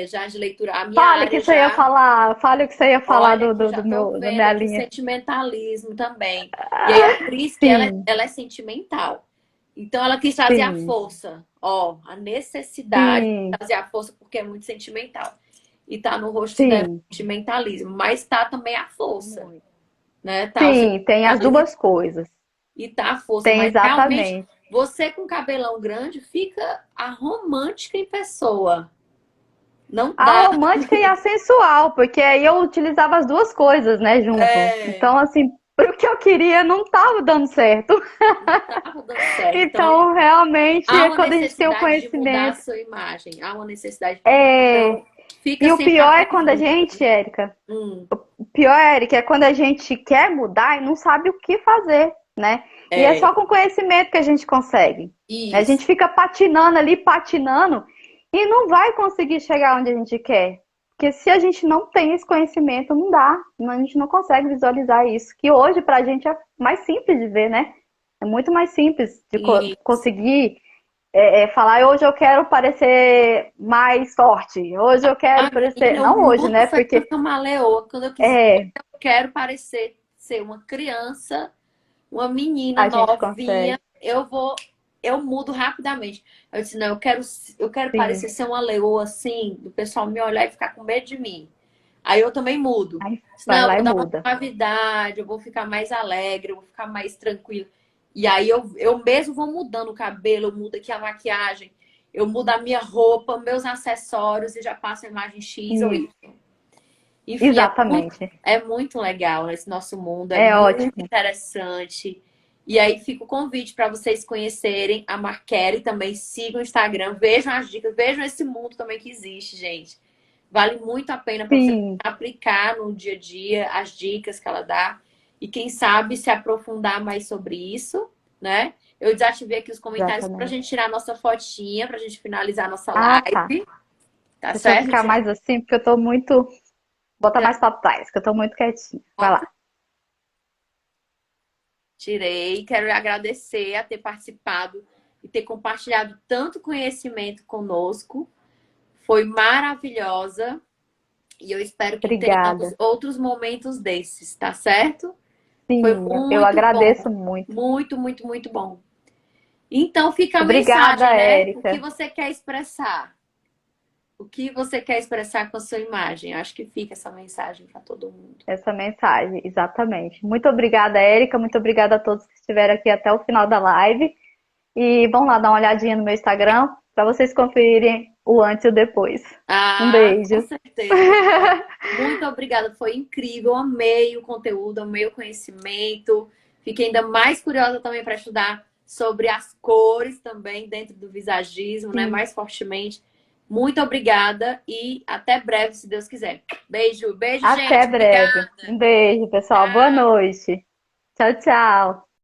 Já de leitura. A minha área já, Fale o que você ia falar olha que eu já tô da vendo minha aqui linha. sentimentalismo também. E aí a Cris, que Sim, ela é sentimental. Então ela quis trazer a sim, força, ó, a necessidade de sim, trazer a força porque é muito sentimental. E tá no rosto dela sim. o sentimentalismo, mas tá também a força, Muito. né? Tá o Sim, tem as sentimentalismo duas coisas. e tá a força, Tem mas realmente exatamente. você com cabelão grande fica a romântica em pessoa. Não A dá. romântica e a sensual, porque aí eu utilizava as duas coisas, né, junto. É, Então, assim, pro que eu queria não tava dando certo. não tava dando certo. Então, Então, realmente, há é uma quando a gente tem o necessidade de mudar a conhecimento. sua imagem. Há uma necessidade. É... Então, fica E o sempre a pior é quando a pergunta. gente, Érica, Hum, o pior, Érica, é quando a gente quer mudar e não sabe o que fazer, né? E é é, só com conhecimento que a gente consegue. A isso. gente fica patinando ali, patinando, e não vai conseguir chegar onde a gente quer. Porque se a gente não tem esse conhecimento, não dá. A gente não consegue visualizar isso. Que hoje pra gente é mais simples de ver, né? É muito mais simples de Isso. conseguir falar, hoje eu quero parecer mais forte, hoje eu quero A parecer. menina, o Não hoje, mundo né? foi Porque uma leoa. Quando eu quiser, é, eu quero parecer ser uma criança, uma menina a gente novinha, consegue. eu mudo rapidamente. Eu disse, não, eu quero Sim. parecer ser uma leoa assim, do pessoal me olhar e ficar com medo de mim. Aí eu também mudo. Aí vai Senão eu lá e vou dar uma muda. suavidade, eu vou ficar mais alegre, eu vou ficar mais tranquilo. E aí eu mesmo vou mudando o cabelo, eu mudo aqui a maquiagem, eu mudo a minha roupa, meus acessórios e já passo a imagem X ou Y. Isso. Enfim, Exatamente. é muito legal esse nosso mundo, é É muito ótimo. interessante. E aí fica o convite para vocês conhecerem a Marquele, também sigam o Instagram, vejam as dicas, vejam esse mundo também que existe, gente. Vale muito a pena para você Sim, aplicar no dia a dia as dicas que ela dá e quem sabe se aprofundar mais sobre isso, né? Eu desativei aqui os comentários para a exatamente. gente tirar a nossa fotinha, para a gente finalizar a nossa Ah, tá. live, tá Deixa eu certo? ficar mais assim, porque eu tô muito. Botar mais pra trás, que eu tô muito quietinha. Vai lá. Tirei. Quero agradecer a ter participado e ter compartilhado tanto conhecimento conosco. Foi maravilhosa. E eu espero que tenhamos Obrigada. outros momentos desses, tá certo? Foi Sim, eu muito agradeço bom. muito. Muito, muito, muito bom. Então fica a Obrigada, mensagem, né? O que Érica. você quer expressar? O que você quer expressar com a sua imagem? Acho que fica essa mensagem para todo mundo. Essa mensagem, exatamente. Muito obrigada, Érica. Muito obrigada a todos que estiveram aqui até o final da live. E vão lá dar uma olhadinha no meu Instagram para vocês conferirem o antes e o depois. Um Ah, com beijo. certeza. Muito obrigada, foi incrível. Amei o conteúdo, amei o conhecimento. Fiquei ainda mais curiosa também para estudar sobre as cores também dentro do visagismo, né? Sim. Mais fortemente. Muito obrigada e até breve, se Deus quiser. Beijo, beijo, Até gente. breve. Obrigada. Um beijo, pessoal. Boa Tchau. noite. Tchau, tchau.